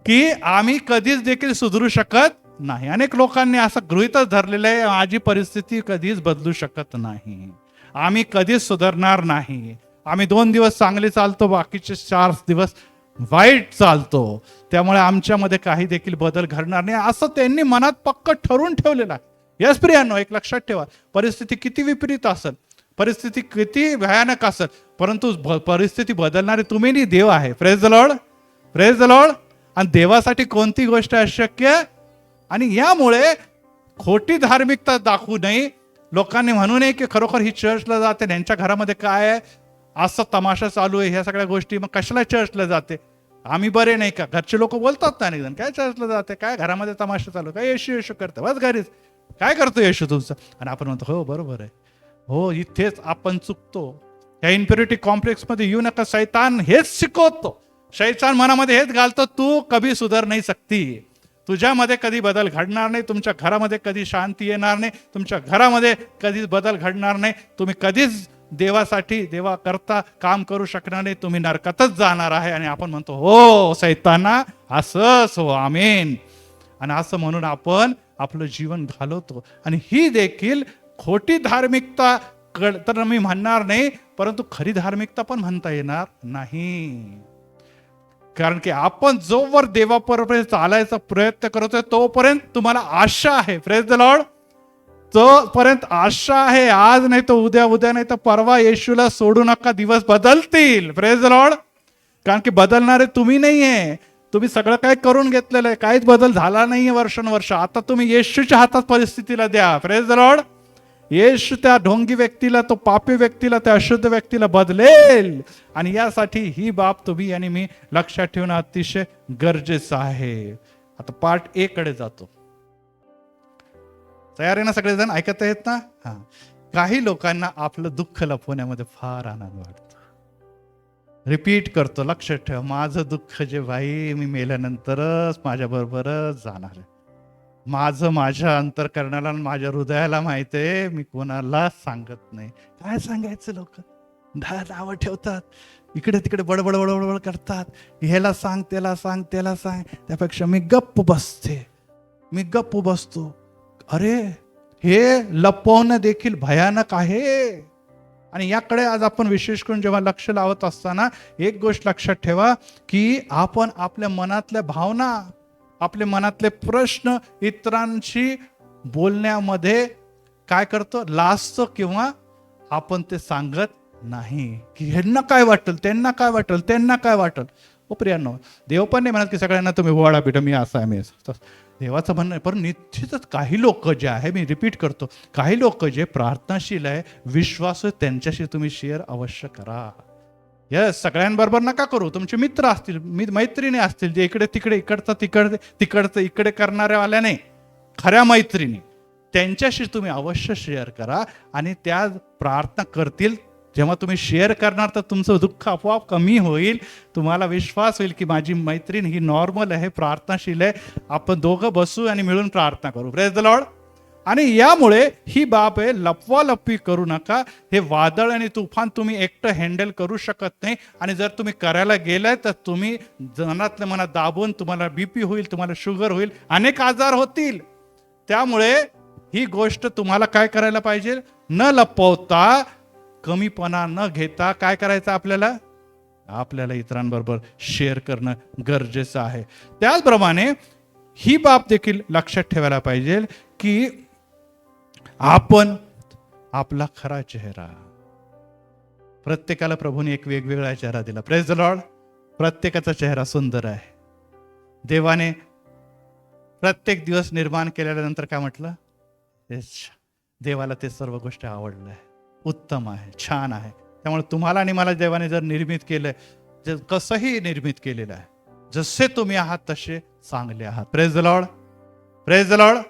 की आम्ही कधीच देखील सुधरू शकत नाही. अनेक लोकांनी असं गृहीतच धरलेलं आहे, माझी परिस्थिती कधीच बदलू शकत नाही, आम्ही कधीच सुधारणार नाही, आम्ही 2 दिवस चांगले चालतो, बाकीचे 4 दिवस वाईट चालतो, त्यामुळे आमच्यामध्ये काही देखील बदल घडणार नाही, असं त्यांनी मनात पक्क ठरवून ठेवलेलं आहे. यस प्रियांनो, एक लक्षात ठेवा, परिस्थिती किती विपरीत असेल, परिस्थिती किती भयानक असेल, परंतु परिस्थिती बदलणारे तुम्ही नाही, देव आहे. Praise the Lord, praise the Lord. आणि देवासाठी कोणती गोष्ट अशक्य. आणि यामुळे खोटी धार्मिकता दाखवू नये, लोकांनी म्हणू नये की खरोखर ही चर्चला जाते, त्यांच्या घरामध्ये काय आहे, असं तमाशा चालू आहे, ह्या सगळ्या गोष्टी, मग कशाला चर्चला जाते, आम्ही बरे नाही का? घरचे लोक बोलतात ना अनेक, काय चर्चला जाते, काय घरामध्ये तमाशा चालू, काय येशू करतं, बस घरीच, काय करतो येशू तुमचं? आणि आपण म्हणतो हो बरोबर आहे, हो इथेच आपण चुकतो. या इन्फ्युरिटी कॉम्प्लेक्समध्ये येऊ नका, शैतान हेच शिकवतो, शैतान मनामध्ये हेच घालतो, तू कधी सुधार नाही सकती, तुझ्यामध्ये कधी बदल घडणार नाही, तुमच्या घरामध्ये कधी शांती येणार नाही, तुमच्या घरामध्ये कधीच बदल घडणार नाही, तुम्ही कधीच देवासाठी, देवा करता काम करू शकणार नाही, तुम्ही नरकातच जाणार आहे. आणि आपण म्हणतो हो शैताना असंच हो, आमेन. आणि असं म्हणून आपण आपलं जीवन घालवतो. आणि ही देखील खोटी धार्मिकता तर मी म्हणणार नाही, परंतु खरी धार्मिकता पण म्हणता येणार नाही. कारण की आपण जोवर देवापर्यंत चालायचा प्रयत्न करतोय तोपर्यंत तुम्हाला आशा आहे. Praise the Lord. तोपर्यंत आशा आहे, आज नाही तर उद्या, उद्या नाही तर परवा येशूला सोडू नका, दिवस बदलतील. Praise the Lord. कारण की बदलणारे तुम्ही नाहीये, तुम्ही सगळं काय करून घेतलेलं आहे, काहीच बदल झाला नाहीये वर्षानुवर्ष. आता तुम्ही येशूच्या हातात परिस्थितीला द्या. Praise the Lord. येशू त्या ढोंगी व्यक्तीला, तो पापी व्यक्तीला, त्या अशुद्ध व्यक्तीला बदलेल. आणि यासाठी ही बाब तुम्ही आणि मी लक्षात ठेवणं अतिशय गरजेचं आहे. आता पार्ट ए कडे जातो. तयार आहे ना सगळेजण, ऐकत आहेत ना? काही लोकांना आपलं दुःख लपवण्यामध्ये फार आनंद वाटतो. रिपीट करतो, लक्षात ठेवा, माझं दुःख जे भाई मी मेल्यानंतरच माझ्याबरोबरच जाणार आहे. माझं माझ्या अंतःकरणाला आणि माझ्या हृदयाला माहिती आहे, मी कोणाला सांगत नाही. काय सांगायचं, लोक नावं ठेवतात, इकडे तिकडे बडबड बडबड करतात, ह्याला सांग त्याला सांग त्याला सांग. त्यापेक्षा मी गप्प बसतो. अरे हे लपवणं देखील भयानक आहे. आणि याकडे आज आपण विशेष करून जेव्हा लक्ष लावत असताना एक गोष्ट लक्षात ठेवा, की आपण आपल्या मनातल्या भावना, आपल्या मनातले प्रश्न इतरांशी बोलण्यामध्ये काय करतो, लाजतो, किंवा आपण ते सांगत नाही, की ह्यांना काय वाटेल, त्यांना काय वाटेल. प्रियांनो, देव पण नाही म्हणत की सगळ्यांना तुम्ही वाडा पिठा, मी असा आहे, मी देवाचं म्हणणं आहे. पण निश्चितच काही लोक जे आहे, मी रिपीट करतो, काही लोक जे प्रार्थनाशील आहे, विश्वास, त्यांच्याशी तुम्ही शेअर अवश्य करा. यस, सगळ्यांबरोबर नका करू. तुमचे मित्र असतील, मैत्रिणी असतील, जे इकडे तिकडे, तिकडचं इकडे करणाऱ्यावाल्या नाही, खऱ्या मैत्रिणी, त्यांच्याशी तुम्ही अवश्य शेअर करा. आणि त्या प्रार्थना करतील. जेव्हा तुम्ही शेअर करणार तर तुमचं दुःख आपोआप कमी होईल. तुम्हाला विश्वास होईल की माझी मैत्रीण ही नॉर्मल आहे, प्रार्थनाशील आहे, आपण दोघं बसू आणि मिळून प्रार्थना करू. Praise the Lord. आणि यामुळे ही बाब आहे, लपवालपवी करू नका. हे वादळ आणि तुफान तुम्ही एकटं हँडल करू शकत नाही. आणि जर तुम्ही करायला गेलाय तर तुम्ही मनातल्या मनात दाबून, तुम्हाला बीपी होईल, तुम्हाला शुगर होईल, अनेक आजार होतील. त्यामुळे ही गोष्ट तुम्हाला काय करायला पाहिजे, न लपवता, कमीपणा न घेता काय करायचं, आपल्याला इतरांबरोबर शेअर करणं गरजेचं आहे. त्याचप्रमाणे ही बाब देखील लक्षात ठेवायला पाहिजे की आपण आपला खरा चेहरा, प्रत्येकाला प्रभूने एक वेगवेगळा चेहरा दिला. Praise the Lord. प्रत्येकाचा चेहरा सुंदर आहे. देवाने प्रत्येक दिवस निर्माण केल्यानंतर काय म्हटलं, देवाला ते सर्व गोष्टी आवडल्या, उत्तम आहे, छान आहे. त्यामुळे तुम्हाला आणि मला देवाने जर निर्मित केलंय, कसंही निर्मित केलेलं आहे, जसे तुम्ही आहात तसे चांगले आहात. Praise the Lord. Praise the Lord.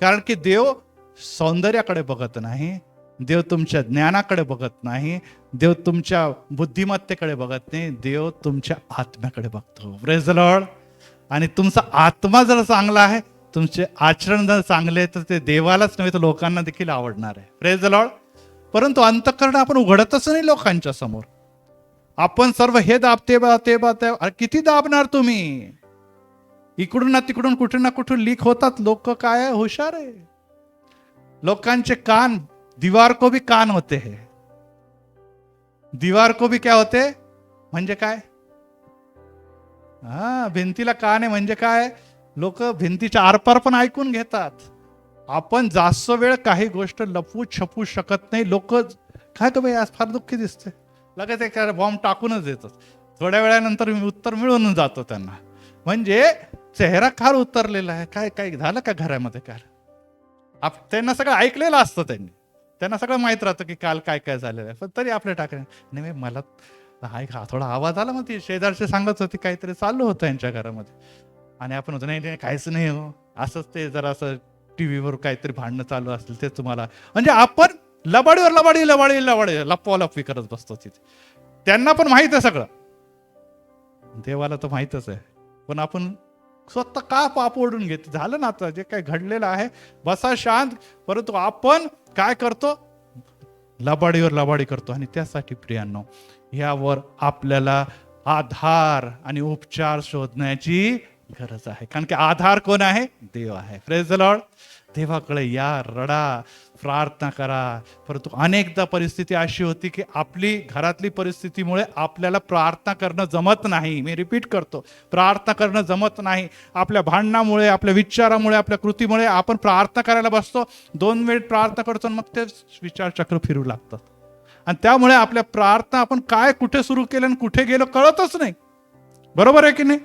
कारण की देव सौंदर्याकडे बघत नाही, देव तुमच्या ज्ञानाकडे बघत नाही, देव तुमच्या बुद्धिमत्तेकडे बघत नाही, देव तुमच्या आत्म्याकडे बघतो. Praise the Lord. आणि तुमचा आत्मा जर चांगला आहे, तुमचे आचरण जर चांगले आहे, तर ते देवालाच नव्हे तर लोकांना देखील आवडणार आहे. Praise the Lord. परंतु अंतःकरण आपण उघडतच नाही लोकांच्या समोर. आपण सर्व हे दाब, ते किती दाबणार तुम्ही? इकडून ना तिकडून, कुठे ना कुठून लीक होतात. लोक काय आहे, हुशार आहे. लोकांचे कान, दीवार को भी कान होते है. दीवार को भी क्या होते, म्हणजे काय, भिंतीला कान आहे म्हणजे काय, लोक भिंतीच्या आरपार पण ऐकून घेतात. आपण जास्त वेळ काही गोष्ट लपवू छपू शकत नाही. लोक काय का बाई आज फार दुःखी दिसते, लगेच एक बॉम्ब टाकूनच देतात. थोड्या वेळानंतर उत्तर मिळून जातो त्यांना. म्हणजे चेहरा खार उतरलेला आहे. काय काय झालं का घरामध्ये, काय त्यांना सगळं ऐकलेलं असतं, त्यांना सगळं माहित राहतं की काल काय काय झालेलं आहे. पण तरी आपल्या टाकले नाही, मला थोडा आवाज आला, मग ती शेजारचे सांगत होती काहीतरी चालू होतं यांच्या घरामध्ये. आणि आपण होतो नाही काहीच नाही हो, असंच ते जरा असं टीव्हीवर काहीतरी भांडणं चालू असतील ते तुम्हाला. म्हणजे आपण लबाडी लपवालपवी करत बसतो तिथे. त्यांना पण माहित आहे सगळं, देवाला तर माहितच आहे. पण आपण स्वतः का पाप ओढून घेतो. झालं ना, आता जे काही घडलेलं आहे, बसा शांत. परंतु आपण काय करतो, लबाडी करतो. आणि त्यासाठी प्रियांनो, यावर आपल्याला आधार आणि उपचार शोधण्याची गरज आहे. कारण की आधार कोण आहे, देव आहे. Praise the Lord. देवाकडे या, रडा, प्रार्थना करा. परंतु अनेकदा परिस्थिती अशी होती की आपली घरातली परिस्थितीमुळे आपल्याला प्रार्थना करणं जमत नाही. मी रिपीट करतो, प्रार्थना करणं जमत नाही. आपल्या भांडणामुळे, आपल्या विचारामुळे, आपल्या कृतीमुळे आपण प्रार्थना करायला बसतो. 2 मिनिट प्रार्थना करतो, मग ते विचारचक्र फिरू लागतात. आणि त्यामुळे आपल्या प्रार्थना आपण काय कुठे सुरू केलं आणि कुठे गेलो कळतच नाही. बरोबर आहे की नाही?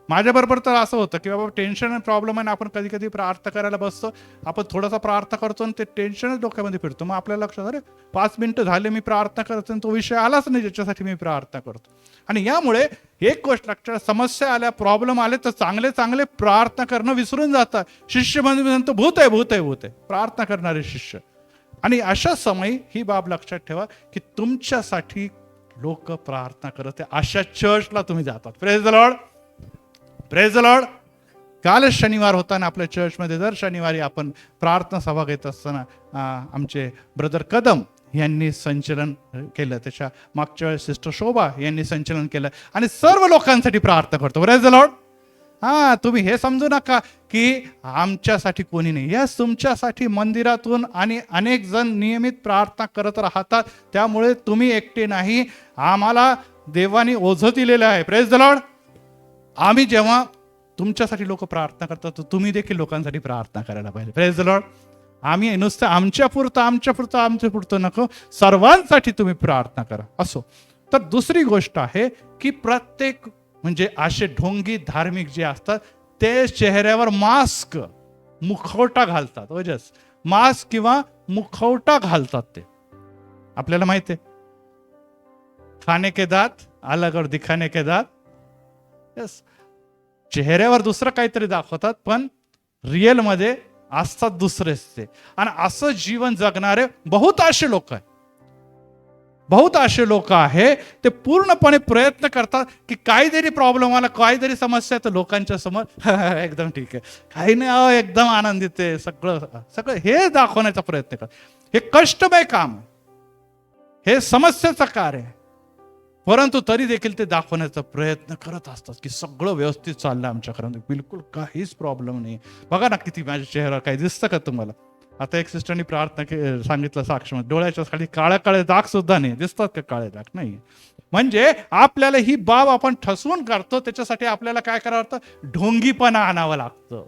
माझ्याबरोबर तर असं होतं की बाबा टेन्शन आणि प्रॉब्लेम आहे, आपण कधी कधी प्रार्थना करायला बसतो, आपण थोडासा प्रार्थना करतो आणि ते टेन्शनच डोक्यामध्ये फिरतो. मग आपल्या लक्षात, अरे 5 मिनिटं झाले मी प्रार्थना करतो आणि तो विषय आलाच नाही ज्याच्यासाठी मी प्रार्थना करतो. आणि यामुळे एक गोष्ट लक्षात, समस्या आल्या, प्रॉब्लेम आले तर चांगले प्रार्थना करणं विसरून जातात. शिष्य म्हणतो भूत आहे, प्रार्थना करणारे शिष्य. आणि अशा समयी ही बाब लक्षात ठेवा की तुमच्यासाठी लोक प्रार्थना करत आहे. अशा चर्चला तुम्ही जातात. Praise the Lord, praise the Lord. कालच शनिवार होता आणि आपल्या चर्चमध्ये दर शनिवारी आपण प्रार्थना सभा घेत असताना आमचे ब्रदर कदम यांनी संचलन केलं. त्याच्या मागच्या वेळेस सिस्टर शोभा यांनी संचलन केलं आणि सर्व लोकांसाठी प्रार्थना करतो. Praise the Lord. तुम्ही हे समजू नका की आमच्यासाठी कोणी नाही. यस, तुमच्यासाठी मंदिरातून आणि अनेक जण नियमित प्रार्थना करत राहतात. त्यामुळे तुम्ही एकटे नाही. आम्हाला देवाने ओझं दिलेलं आहे. Praise the Lord. आम्ही जेव्हा तुमच्यासाठी लोक प्रार्थना करतात तर तुम्ही देखील लोकांसाठी प्रार्थना करायला पाहिजे. Praise the Lord. आम्ही नुसतं आमच्या पुरतं नको, सर्वांसाठी तुम्ही प्रार्थना करा. असो. तर दुसरी गोष्ट आहे की प्रत्येक म्हणजे असे ढोंगी धार्मिक जे असतात ते चेहऱ्यावर मास्क, मुखवटा घालतात. वजस मास्क किंवा मुखवटा घालतात. ते आपल्याला माहिती आहे. खाने के दात अलग और दिखाने के दात. यस, चेहऱ्यावर दुसरं काहीतरी दाखवतात पण रिअल मध्ये असतात दुसरेच ते. आणि असं जीवन जगणारे बहुत असे लोक आहेत. बहुत असे लोक आहे ते पूर्णपणे प्रयत्न करतात की काहीतरी प्रॉब्लेम आला, काहीतरी समस्या तर लोकांच्या समोर एकदम ठीक आहे, काही नाही, एकदम आनंदित आहे, सगळं हे दाखवण्याचा प्रयत्न करतात. हे कष्टमय काम आहे, हे समस्याचं कार्य आहे, परंतु तरी देखील ते दाखवण्याचा प्रयत्न करत असतात की सगळं व्यवस्थित चाललं आमच्या घरामध्ये, बिलकुल काहीच प्रॉब्लेम नाही. बघा ना किती माझ्या चेहऱ्यावर काही दिसतं का तुम्हाला? आता एक सिस्टरनी प्रार्थना सांगितलं साक्षात, डोळ्याच्या खाली काळे दाग सुद्धा नाही दिसतात का? काळे दाग नाही. म्हणजे आपल्याला ही बाब आपण ठसवून काढतो. त्याच्यासाठी आपल्याला काय करावं लागतं? ढोंगीपणा आणावं लागतं,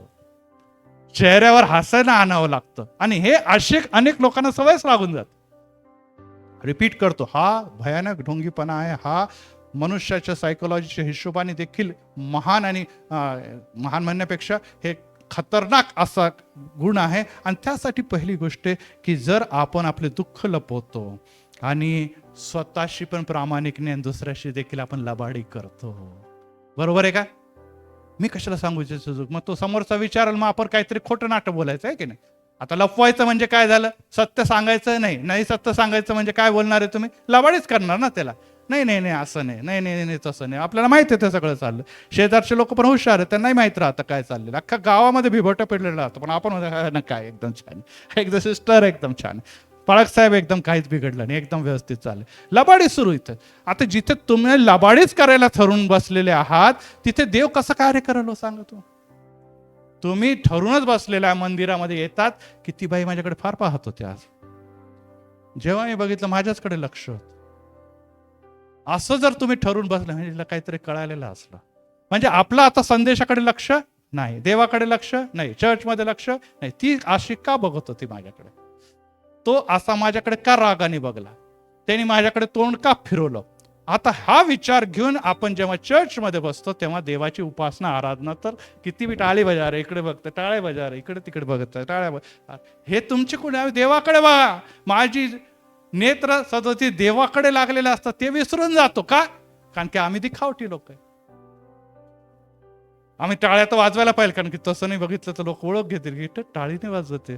चेहऱ्यावर हसायला आणावं लागतं. आणि हे असे अनेक लोकांना सवयच लागून जात. रिपीट करतो, हा भयानक ढोंगीपणा आहे. हा मनुष्याच्या सायकोलॉजीच्या हिशोबाने देखील महान आणि महान म्हणण्यापेक्षा हे खतरनाक असा गुण आहे. आणि त्यासाठी पहिली गोष्ट की जर आपण आपले दुःख लपवतो आणि स्वतःशी पण प्रामाणिक नाही, दुसऱ्याशी देखील आपण लबाडी करतो. बरोबर आहे का? मी कशाला सांगू त्याचं? मग तो समोरचा विचाराल, मग आपण काहीतरी खोटं नाटक बोलायचं आहे की नाही? आता लपवायचं म्हणजे काय झालं? सत्य सांगायचं नाही. सत्य सांगायचं म्हणजे काय बोलणार आहे तुम्ही? लबाडीच करणार ना त्याला. नाही असं नाही तसं नाही. आपल्याला माहिती आहे ते सगळं चाललं. शेजारचे लोक पण हुशार आहेत, त्यांनाही माहित राहतं काय चाललेलं. अख्खा गावामध्ये भिबोटं पडलेलं राहतं, पण आपण काय एकदम छान, एकदम सिस्टर एकदम छान, पाळक साहेब एकदम काहीच बिघडलं नाही, एकदम व्यवस्थित चाललं. लबाडी सुरू इथं. आता जिथे तुम्ही लबाडीच करायला ठरून बसलेले आहात तिथे देव कसं कार्य करायला सांगा तू? तुम्ही ठरूनच बसलेल्या मंदिरामध्ये येतात. किती बाई माझ्याकडे फार पाहत होते आज, जेव्हा मी बघितलं माझ्याचकडे लक्ष होतं. असं जर तुम्ही ठरून बसलं म्हणजे काहीतरी कळालेलं असलं, म्हणजे आपलं आता संदेशाकडे लक्ष नाही, देवाकडे लक्ष नाही, चर्चमध्ये लक्ष नाही. ती अशी का बघत होती माझ्याकडे? तो असा माझ्याकडे का रागाने बघला? त्यांनी माझ्याकडे तोंड का फिरवलं? आता हा विचार घेऊन आपण जेव्हा चर्चमध्ये बसतो तेव्हा देवाची उपासना आराधना तर किती बी टाळी बजार, इकडे बघतं टाळे बजार, इकडे तिकडे बघत टाळ्या, हे तुमचे कोणी? देवाकडे बघा. माझी नेत्र सदोती देवाकडे लागलेले असतात, ते विसरून जातो का? कारण की आम्ही दिखावटी लोक आहे. आम्ही टाळ्या तर वाजवायला पाहिजे, कारण की तसं नाही बघितलं तर लोक ओळख घेतील की टाळीने वाजवते,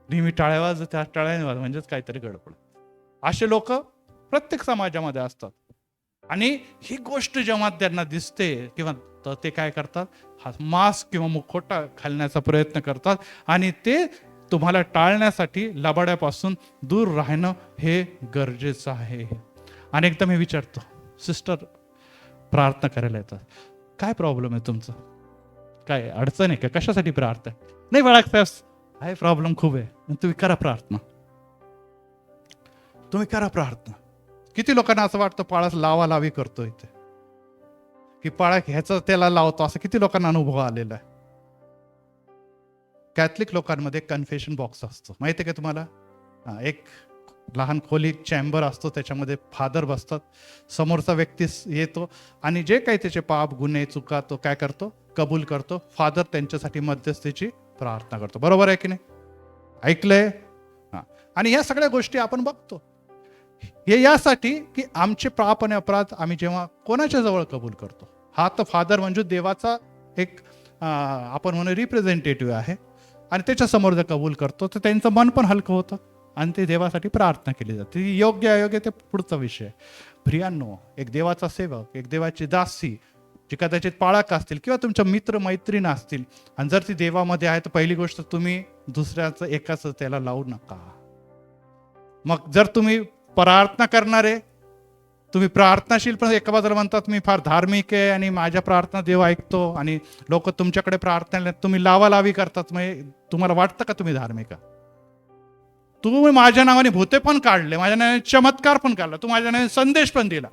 नेहमी टाळ्या वाजवते, आज टाळ्याने वाजव, म्हणजेच काहीतरी गडबड. असे लोक प्रत्येक समाजामध्ये असतात. आणि ही गोष्ट जेव्हा त्यांना दिसते किंवा तर ते काय करतात? हा मास्क किंवा मुखोटा घालण्याचा प्रयत्न करतात. आणि ते तुम्हाला टाळण्यासाठी लबाड्यापासून दूर राहणं हे गरजेचं आहे. अनेकदा मी विचारतो, सिस्टर प्रार्थना करायला येतात, काय प्रॉब्लेम आहे तुमचं? काय अडचण आहे का? कशासाठी प्रार्थना? नाही बाळा साहेब, आहे प्रॉब्लेम खूप आहे. तुम्ही करा प्रार्थना, तुम्ही करा प्रार्थना. किती लोकांना असं वाटतं पाळास लावालावी करतो इथे, की पाळा ह्याचं त्याला लावतो, असं किती लोकांना अनुभव आलेला आहे. कॅथलिक लोकांमध्ये कन्फेशन बॉक्स असतो, माहिती आहे का तुम्हाला? एक लहान खोली चॅम्बर असतो, त्याच्यामध्ये फादर बसतात, समोरचा व्यक्ती येतो आणि जे काही त्याचे पाप गुन्हे चुका तो काय करतो? कबूल करतो. फादर त्यांच्यासाठी मध्यस्थीची प्रार्थना करतो. बरोबर आहे की नाही? ऐकलंय? आणि या सगळ्या गोष्टी आपण बघतो हे यासाठी की आमचे पाप आणि अपराध आम्ही जेव्हा कोणाच्या जवळ कबूल करतो, हा तर फादर म्हणजे देवाचा एक आपण म्हणून रिप्रेझेंटेटिव्ह आहे, आणि त्याच्या समोर जर कबूल करतो तर त्यांचं मन पण हलकं होतं. आणि ते देवासाठी प्रार्थना केली जाते. ती योग्य अयोग्य ते पुढचा विषय. प्रियांनो, एक देवाचा सेवक, एक देवाची दासी जी कदाचित पाळक असतील किंवा तुमच्या मित्र मैत्रीण असतील, आणि जर ती देवामध्ये आहे तर पहिली गोष्ट, तुम्ही दुसऱ्याचं एकाच त्याला लावू नका. मग जर तुम्ही प्रार्थना करणारे, तुम्ही प्रार्थनाशील, पण एका बाजूला म्हणतात मी फार धार्मिक आहे आणि माझ्या प्रार्थना देव ऐकतो, आणि लोक तुमच्याकडे प्रार्थना तुम्ही लावालावी करतात, म्हणजे तुम्हाला वाटतं का तुम्ही धार्मिक? तुम्ही माझ्या नावाने भूते पण काढले, माझ्या नावाने चमत्कार पण काढला, तू माझ्या नावाने संदेश पण दिला,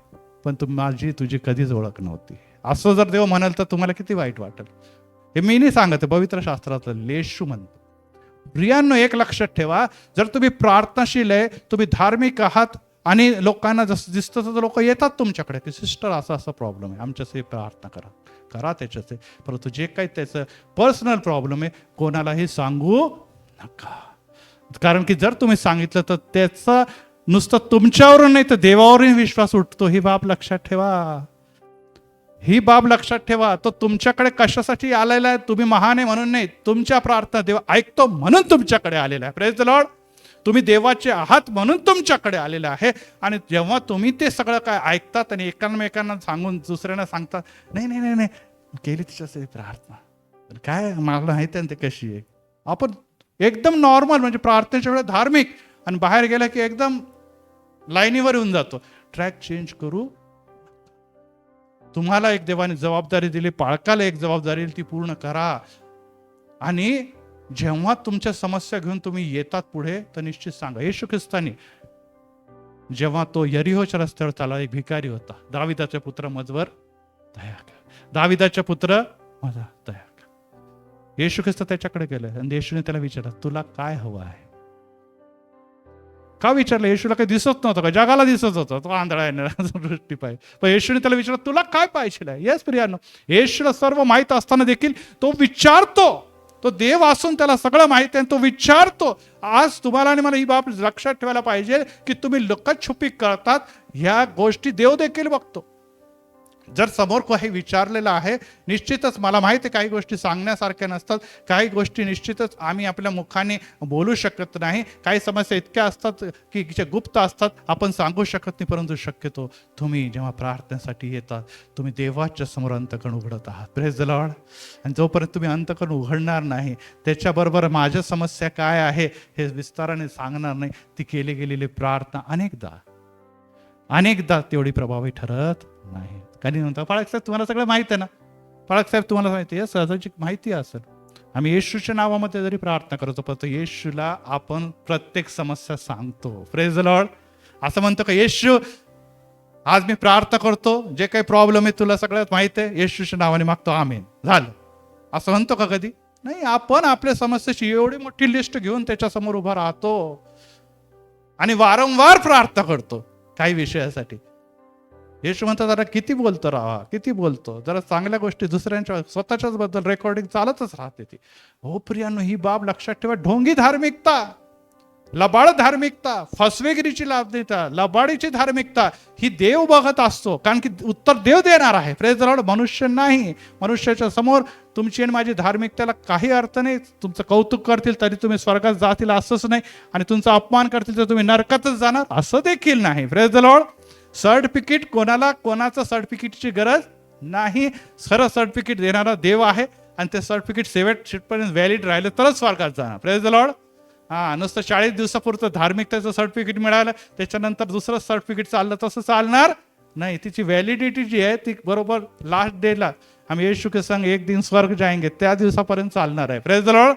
पण माझी तुझी कधीच ओळख नव्हती, असं जर देव म्हणाल तर तुम्हाला किती वाईट वाटेल. हे मी नाही सांगत, पवित्र शास्त्रातलं लेशू म्हणतो. प्रियांनो, एक लक्षात ठेवा, जर तुम्ही प्रार्थनाशील आहे, तुम्ही धार्मिक आहात आणि लोकांना जसं दिसतं तर लोक येतात तुमच्याकडे की सिस्टर असा असा प्रॉब्लेम आहे, आमच्यासाठी प्रार्थना करा त्याच्याचे, परंतु जे काही त्याचं पर्सनल प्रॉब्लेम आहे कोणालाही सांगू नका. कारण की जर तुम्ही सांगितलं तर त्याचा नुसतं तुमच्यावरून नाही तर देवावरून विश्वास उठतो. ही बाब लक्षात ठेवा, ही बाब लक्षात ठेवा. तो तुमच्याकडे कशासाठी आलेला आहे? तुम्ही महान आहे म्हणून नाही, तुमच्या प्रार्थना देव ऐकतो म्हणून तुमच्याकडे आलेला आहे. Praise the Lord. तुम्ही देवाचे आहात म्हणून तुमच्याकडे आलेलं आहे. आणि जेव्हा तुम्ही ते सगळं काय ऐकतात आणि एकमेकांना सांगून दुसऱ्यांना सांगतात, नाही नाही नाही नाही केली तिच्यासाठी प्रार्थना, काय मला माहिती आहे ते कशी आहे. आपण एकदम नॉर्मल म्हणजे प्रार्थनेच्या वेळेला धार्मिक, आणि बाहेर गेला की एकदम लाईनीवर येऊन जातो. ट्रॅक चेंज करू. तुम्हाला एक देवाने जबाबदारी दिली, पाळकाला एक जबाबदारी दिली, ती पूर्ण करा. आणि जेव्हा तुमच्या समस्या घेऊन तुम्ही येतात पुढे, तर निश्चित सांगा. येशू ख्रिस्तानी जेव्हा तो यरिहोच्या रस्त्यावर चालला, एक भिकारी होता, दाविदाचे पुत्र मजवर दया कर, दाविदाचे पुत्र माझा दया कर. येशू ख्रिस्त त्याच्याकडे गेले आणि येशूने त्याला विचारलं, तुला काय हवं आहे? का विचारलं? येशूला काही दिसत नव्हतं का? जगाला दिसत होतं, तो आंधळा आहे दृष्टी पाहिजे. पण येशूने त्याला विचारलं, तुला काय पाहिजे? येस प्रियानो, येशूला सर्व माहीत असताना देखील तो विचारतो. तो देव असून त्याला सगळं माहिती आहे, तो विचारतो. आज तुम्हाला आणि मला ही बाब लक्षात ठेवायला पाहिजे की तुम्ही लुकाछुपी करतात, ह्या गोष्टी देव देखील बघतो. जर समोर काही विचारलेलं आहे, निश्चितच मला माहिती आहे काही गोष्टी सांगण्यासारख्या नसतात, काही गोष्टी निश्चितच आम्ही आपल्या मुखाने बोलू शकत नाही, काही समस्या इतक्या असतात की जे गुप्त असतात, आपण सांगू शकत नाही. परंतु शक्यतो तुम्ही जेव्हा प्रार्थनेसाठी येतात, तुम्ही देवाच्या समोर अंतकण उघडत आहात. Praise the Lord. आणि जोपर्यंत तुम्ही अंतकण उघडणार नाही, त्याच्याबरोबर माझ्या समस्या काय आहे हे विस्ताराने सांगणार नाही, ती केली गेलेली प्रार्थना अनेकदा तेवढी प्रभावी ठरत नाही. काही म्हणता, पाळक साहेब तुम्हाला सगळं माहिती आहे ना? पाळक साहेब तुम्हाला माहिती आहे, सहजाची माहिती असेल. आम्ही येशूच्या नावामध्ये जरी प्रार्थना करतो, पण येशूला आपण प्रत्येक समस्या सांगतो. Praise the Lord. असं म्हणतो का येशू आज मी प्रार्थना करतो, जे काही प्रॉब्लेम आहे तुला सगळ्यात माहिती आहे, येशूच्या नावाने मागतो, आमेन, झालं, असं म्हणतो का कधी? नाही. आपण आपल्या समस्येची एवढी मोठी लिस्ट घेऊन त्याच्यासमोर उभा राहतो आणि वारंवार प्रार्थना करतो काही विषयासाठी. येशू म्हणतात, जरा किती बोलतो राहा, किती बोलतो, जरा चांगल्या गोष्टी दुसऱ्यांच्या स्वतःच्याच बद्दल रेकॉर्डिंग चालतच राहते ती. हो प्रियांनो, ही बाब लक्षात ठेवा. ढोंगी धार्मिकता, लबाड धार्मिकता, फसवेगिरीची लाभता, लबाडीची धार्मिकता ही देव बघत असतो, कारण की उत्तर देव देणार आहे. Praise the Lord. मनुष्य नाही. मनुष्याच्या समोर तुमची आणि माझी धार्मिकतेला काही अर्थ नाही. तुमचं कौतुक करतील तरी तुम्ही स्वर्गात जातील असंच नाही, आणि तुमचा अपमान करतील तर तुम्ही नरकातच जाणार असं देखील नाही. Praise the Lord. सर्टिफिकेट कोणाचं सर्टिफिकेटची गरज नाही. खरं सर्टिफिकेट देणारा देव आहे, आणि ते सर्टिफिकेट 7 शीटपर्यंत व्हॅलिड राहिलं तरच स्वर्गात जाणार. Praise the Lord. नुसतं 40 दिवसापुरतं धार्मिकतेचं सर्टिफिकेट मिळालं, त्याच्यानंतर दुसरं सर्टिफिकेट चाललं तसं चालणार नाही. तिची व्हॅलिडिटी जी आहे ती बरोबर लास्ट डेला आम्ही येशू के संग एक दिन स्वर्ग जाएंगे त्या दिवसापर्यंत चालणार आहे. Praise the Lord.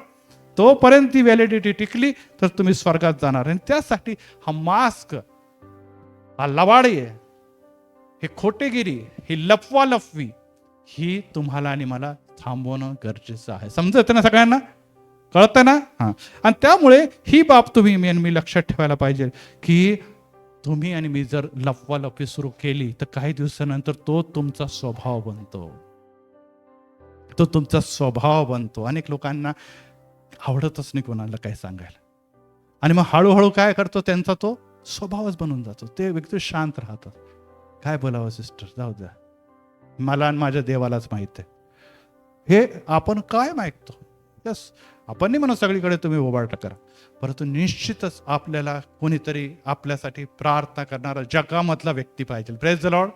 तोपर्यंत ती व्हॅलिडिटी टिकली तर तुम्ही स्वर्गात जाणार. आणि त्यासाठी हा मास्क, हा लवाडी आहे, हे खोटेगिरी, ही लफवालफवी, ही तुम्हाला आणि मला थांबवणं गरजेचं आहे. समजतं ना सगळ्यांना? कळतं ना? आणि त्यामुळे ही बाब तुम्ही मी लक्षात ठेवायला पाहिजे की तुम्ही आणि मी जर लफवालफवी सुरू केली तर काही दिवसानंतर तो तुमचा स्वभाव बनतो. तो तुमचा स्वभाव बनतो. अनेक लोकांना आवडतच नाही कोणाला काय सांगायला, आणि मग हळूहळू काय करतो, त्यांचा तो स्वभावच बनून जातो. ते व्यक्ती शांत राहतात. काय बोलावं सिस्टर, जाऊ द्या, मला आणि माझ्या देवालाच माहित आहे. हे आपण काय मागतो. यस, आपण नाही म्हणत सगळीकडे तुम्ही ओबाळटा करा, परंतु निश्चितच आपल्याला कोणीतरी आपल्यासाठी प्रार्थना करणारा जगामधला व्यक्ती पाहिजे. Praise the Lord.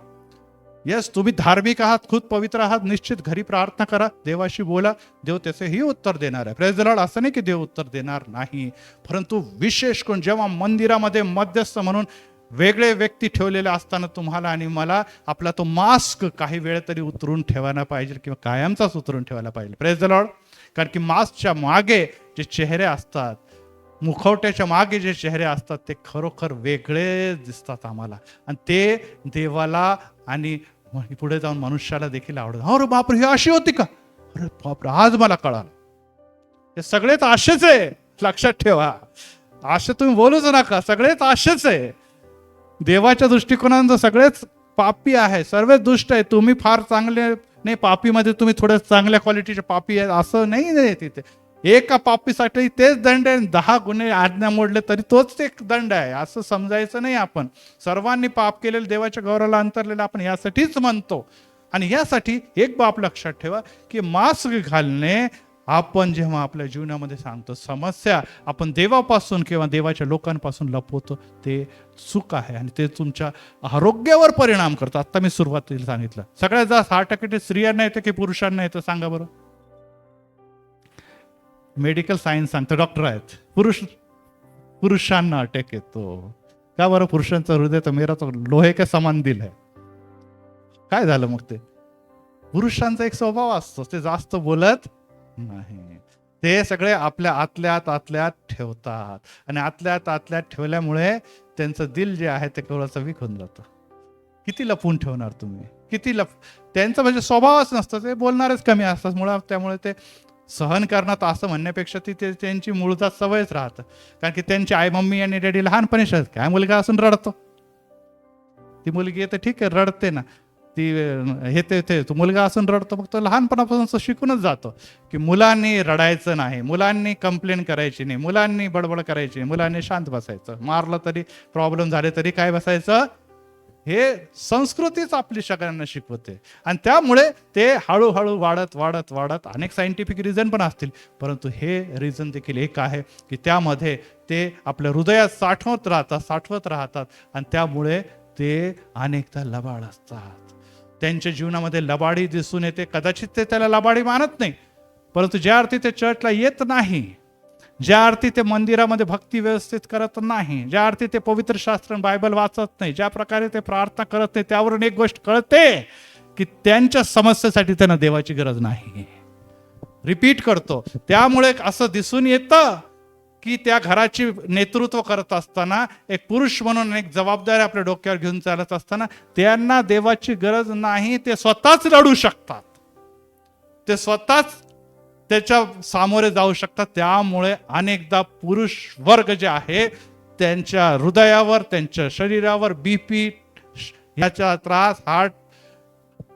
येस, तुम्ही धार्मिक आहात, खूप पवित्र आहात, निश्चित घरी प्रार्थना करा, देवाशी बोला, देव त्याचेही उत्तर देणार आहे. Praise the Lord. असं नाही की देव उत्तर देणार नाही, परंतु विशेष करून जेव्हा मंदिरामध्ये मध्यस्थ म्हणून वेगळे व्यक्ती ठेवलेले असताना तुम्हाला आणि मला आपला तो मास्क काही वेळ तरी उतरून ठेवायला पाहिजे, किंवा कायमचाच उतरून ठेवायला पाहिजे. Praise the Lord. कारण की मास्कच्या मागे जे चेहरे असतात, मुखवट्याच्या मागे जे चेहरे असतात, ते खरोखर वेगळे दिसतात आम्हाला, आणि ते देवाला आणि पुढे जाऊन मनुष्याला देखील आवडत. अरे बापरे, ही अशी होती का? अरे बापरे, आज मला कळालं. हे सगळेच आशेच आहे, लक्षात ठेवा. आशे तुम्ही बोलूच नका, सगळेच आशेच आहे. देवाच्या दृष्टिकोनातून सगळेच पापी आहे, सर्वच दुष्ट आहे. तुम्ही फार चांगले नाही, पापीमध्ये तुम्ही थोड्या चांगल्या क्वालिटीचे पापी आहे असं नाही. तिथे एका पापीसाठी तेच दंड आहे, 10 गुन्हे आज्ञा मोडले तरी तोच एक दंड आहे, असं समजायचं नाही. आपण सर्वांनी पाप केलेलं, देवाच्या गौरवाला अंतरलेलं आपण यासाठीच म्हणतो. आणि यासाठी एक बाब लक्षात ठेवा की मास्क घालणे, आपण जेव्हा आपल्या जीवनामध्ये सांगतो समस्या आपण देवापासून किंवा देवाच्या लोकांपासून लपवतो, ते चूक आहे आणि ते तुमच्या आरोग्यावर परिणाम करतो. आता मी सुरुवातीला सांगितलं, सगळ्यात जास्त हार्ट अटॅक स्त्रियांना येतं की पुरुषांना येतं? सांगा बरं. मेडिकल सायन्स सांगतं, डॉक्टर आहेत, पुरुषांना अटॅक येतो. का बरं? पुरुषांचं हृदय तर मेरा तो लोहे के समान दिल आहे. काय झालं मग? ते पुरुषांचा एक स्वभाव असतो, ते जास्त बोलत नाही, ते सगळे आपल्या आतल्यात ठेवतात, आणि आतल्यात ठेवल्यामुळे त्यांचं दिल जे आहे ते थोडंसं वीक होऊन जातं. किती लपवून ठेवणार तुम्ही? किती त्यांचं म्हणजे स्वभावच नसतं, ते बोलणारच कमी असतात मुळात. त्यामुळे ते सहन करण्यात असं म्हणण्यापेक्षा ती त्यांची मूळचा सवयच राहतं. कारण की त्यांची आई, मम्मी आणि डॅडी लहानपणीच काय मुलगा असून रडतो, ती मुलगी येते ठीक आहे रडते ना, ती हे ते तो मुलगा असून रडतो, मग तो लहानपणापासून शिकूनच जातो की मुलांनी रडायचं नाही, मुलांनी कंप्लेंट करायची नाही, मुलांनी बडबड करायची नाही, मुलांनी शांत बसायचं, मारलं तरी प्रॉब्लेम झाले तरी काय बसायचं. हे संस्कृतीच आपली सगळ्यांना शिकवते. आणि त्यामुळे ते हळूहळू वाढत अनेक सायंटिफिक रिझन पण असतील, परंतु हे रिझन देखील एक आहे की त्यामध्ये ते आपल्या हृदयात साठवत राहतात आणि त्यामुळे ते अनेकदा लबाड असतात. त्यांच्या जीवनामध्ये लबाडी दिसून येते. कदाचित ते त्याला लबाडी मानत नाही, परंतु ज्या अर्थी ते चर्चला येत नाही, ज्या अर्थी ते मंदिरामध्ये भक्ती व्यवस्थित करत नाही, ज्या अर्थी ते पवित्र शास्त्र बायबल वाचत नाही, ज्या प्रकारे ते प्रार्थना करत नाही, त्यावरून एक गोष्ट कळते की त्यांच्या समस्येसाठी त्यांना देवाची गरज नाही. रिपीट करतो, त्यामुळे असं दिसून येतं की त्या घराची नेतृत्व करत असताना एक पुरुष म्हणून एक जबाबदारी आपल्या डोक्यावर घेऊन चालत असताना त्यांना देवाची गरज नाही. ते स्वतःच लढू शकतात, ते स्वतःच त्याच्या सामोरे जाऊ शकतात. त्यामुळे अनेकदा पुरुष वर्ग जे आहे त्यांच्या हृदयावर, त्यांच्या शरीरावर बीपी ह्याचा त्रास, हार्ट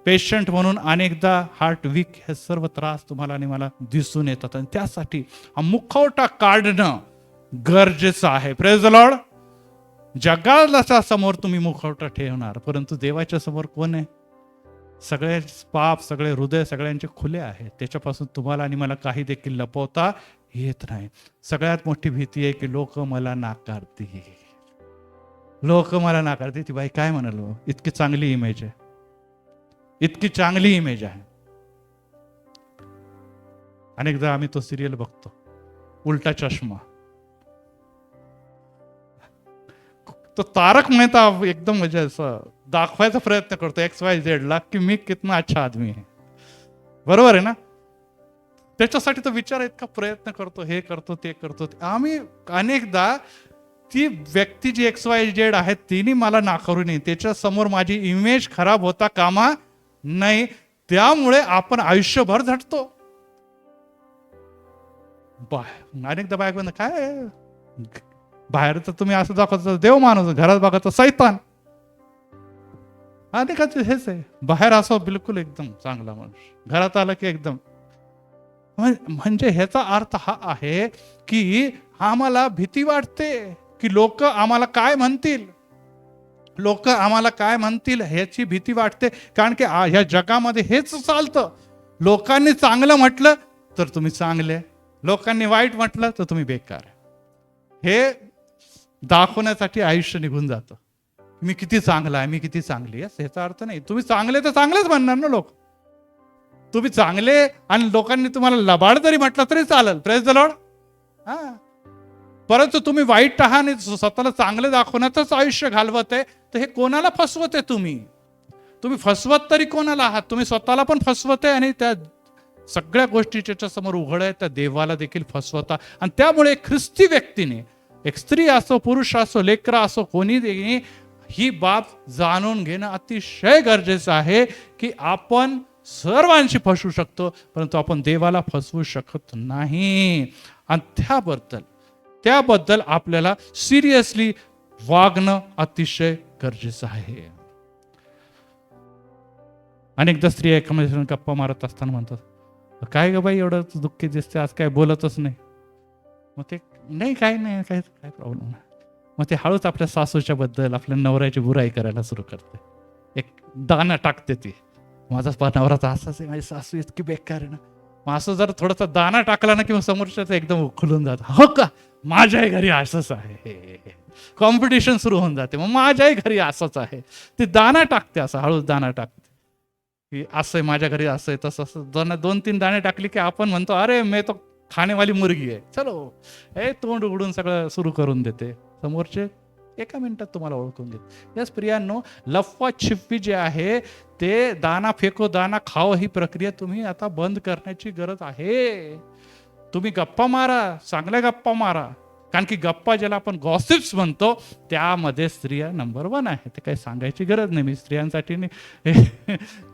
पेशंट म्हणून अनेकदा हार्ट वीक, हे सर्व त्रास तुम्हाला आणि मला दिसून येतात. आणि त्यासाठी हा मुखवटा काढणं गरजेचं आहे. Praise the Lord. जगाच्या समोर तुम्ही मुखवटा ठेवणार, परंतु देवाच्या समोर कोण आहे? सगळे पाप, सगळे हृदय सगळ्यांचे खुले आहे, त्याच्यापासून तुम्हाला आणि मला काही देखील लपवता येत नाही. सगळ्यात मोठी भीती आहे की लोक मला नाकारतील, लोक मला नाकारतील. ती बाई काय म्हणाल, इतकी चांगली इमेज आहे, इतकी चांगली इमेज आहे. अनेकदा आम्ही तो सिरियल बघतो उलटा चष्मा, तो तारक मेहता एकदम म्हणजे असं दाखवायचा प्रयत्न करतो XYZ ला की मी कितना अच्छा आदमी आहे. बरोबर आहे ना? त्याच्यासाठी तो विचार इतका प्रयत्न करतो, हे करतो, ते करतो. आम्ही अनेकदा ती व्यक्ती जी XYZ आहे तिने मला नाकारू नये, त्याच्या समोर माझी इमेज खराब होता कामा नाही. त्यामुळे आपण आयुष्यभर झटतो. अनेकदा बायको काय बाहेर तर तुम्ही असं दाखवतो देव माणूस, घरात बघा सैतान. अनेकाचे हेच आहे, बाहेर असो बिलकुल एकदम चांगला माणूस, घरात आला की एकदम. म्हणजे ह्याचा अर्थ हा आहे की आम्हाला भीती वाटते की लोक आम्हाला काय म्हणतील, लोक आम्हाला काय म्हणतील ह्याची भीती वाटते. कारण की ह्या जगामध्ये हेच चालतं. लोकांनी चांगलं म्हटलं तर तुम्ही चांगले, लोकांनी वाईट म्हटलं तर तुम्ही बेकार आहे. हे दाखवण्यासाठी आयुष्य निघून जातं. मी किती चांगला आहे, मी किती चांगली आहे, याचा अर्थ नाही. तुम्ही चांगले तर चांगलेच म्हणणार ना लोक. तुम्ही चांगले आणि लोकांनी तुम्हाला लबाड जरी म्हटलं तरी चालेल. Praise the Lord. हा, परंतु तुम्ही वाईट आहात आणि स्वतःला चांगले दाखवण्यातच आयुष्य घालवत आहे, तर हे कोणाला फसवत आहे तुम्ही फसवत तरी कोणाला आहात? तुम्ही स्वतःला पण फसवत आहे आणि त्या सगळ्या गोष्टी ज्याच्या समोर उघड आहे त्या देवाला देखील फसवता. आणि त्यामुळे ख्रिस्ती व्यक्तीने, एक स्त्री असो, पुरुष असो, लेकरा असो, कोणी देखील ही बाब जाणून घेणं अतिशय गरजेचं आहे की आपण सर्वांशी फसवू शकतो, परंतु आपण देवाला फसवू शकत नाही. आणि त्याबद्दल आपल्याला सिरियसली वागणं अतिशय गरजेचं आहे. अनेकदा स्त्रिया एकमेकांना गप्पा मारत असताना म्हणतात, काय ग बाई एवढं दुःखी दिसते आज, काय बोलतच नाही. मग ते नाही काय प्रॉब्लेम नाही. मग ते हळूच आपल्या सासूच्या बद्दल, आपल्या नवऱ्याची बुराई करायला सुरू करते. एक दाना टाकते ती, माझा नवरा तर असाच आहे, माझी सासू इतकी बेकार आहे ना. मग असं जर थोडासा दाना टाकला ना किंवा समोरच्याचं एकदम खुलून जात, हो का माझ्याही घरी असंच आहे, कॉम्पिटिशन सुरू होऊन जाते. मग माझ्याही घरी असंच आहे. ती दाना टाकते, असं हळूच दाना टाकते की असं आहे माझ्या घरी, असं आहे तसं. असं 2-3 दाणे टाकले की आपण म्हणतो, अरे मी तो खाणेवाली मुर्गी आहे, चलो हे तोंड उघडून सगळं सुरू करून देते. समोरचे एका मिनिटात तुम्हाला ओळखून घेत. याच प्रियांनो, लफवा छिप्पी जे आहे ते दाना फेको दाना खाओ ही प्रक्रिया तुम्ही आता बंद करण्याची गरज आहे. तुम्ही गप्पा मारा, चांगल्या गप्पा मारा, कारण की गप्पा ज्याला आपण गॉसिप्स म्हणतो त्यामध्ये स्त्रिया नंबर 1 आहे. ते काही सांगायची गरज नाही मी स्त्रियांसाठी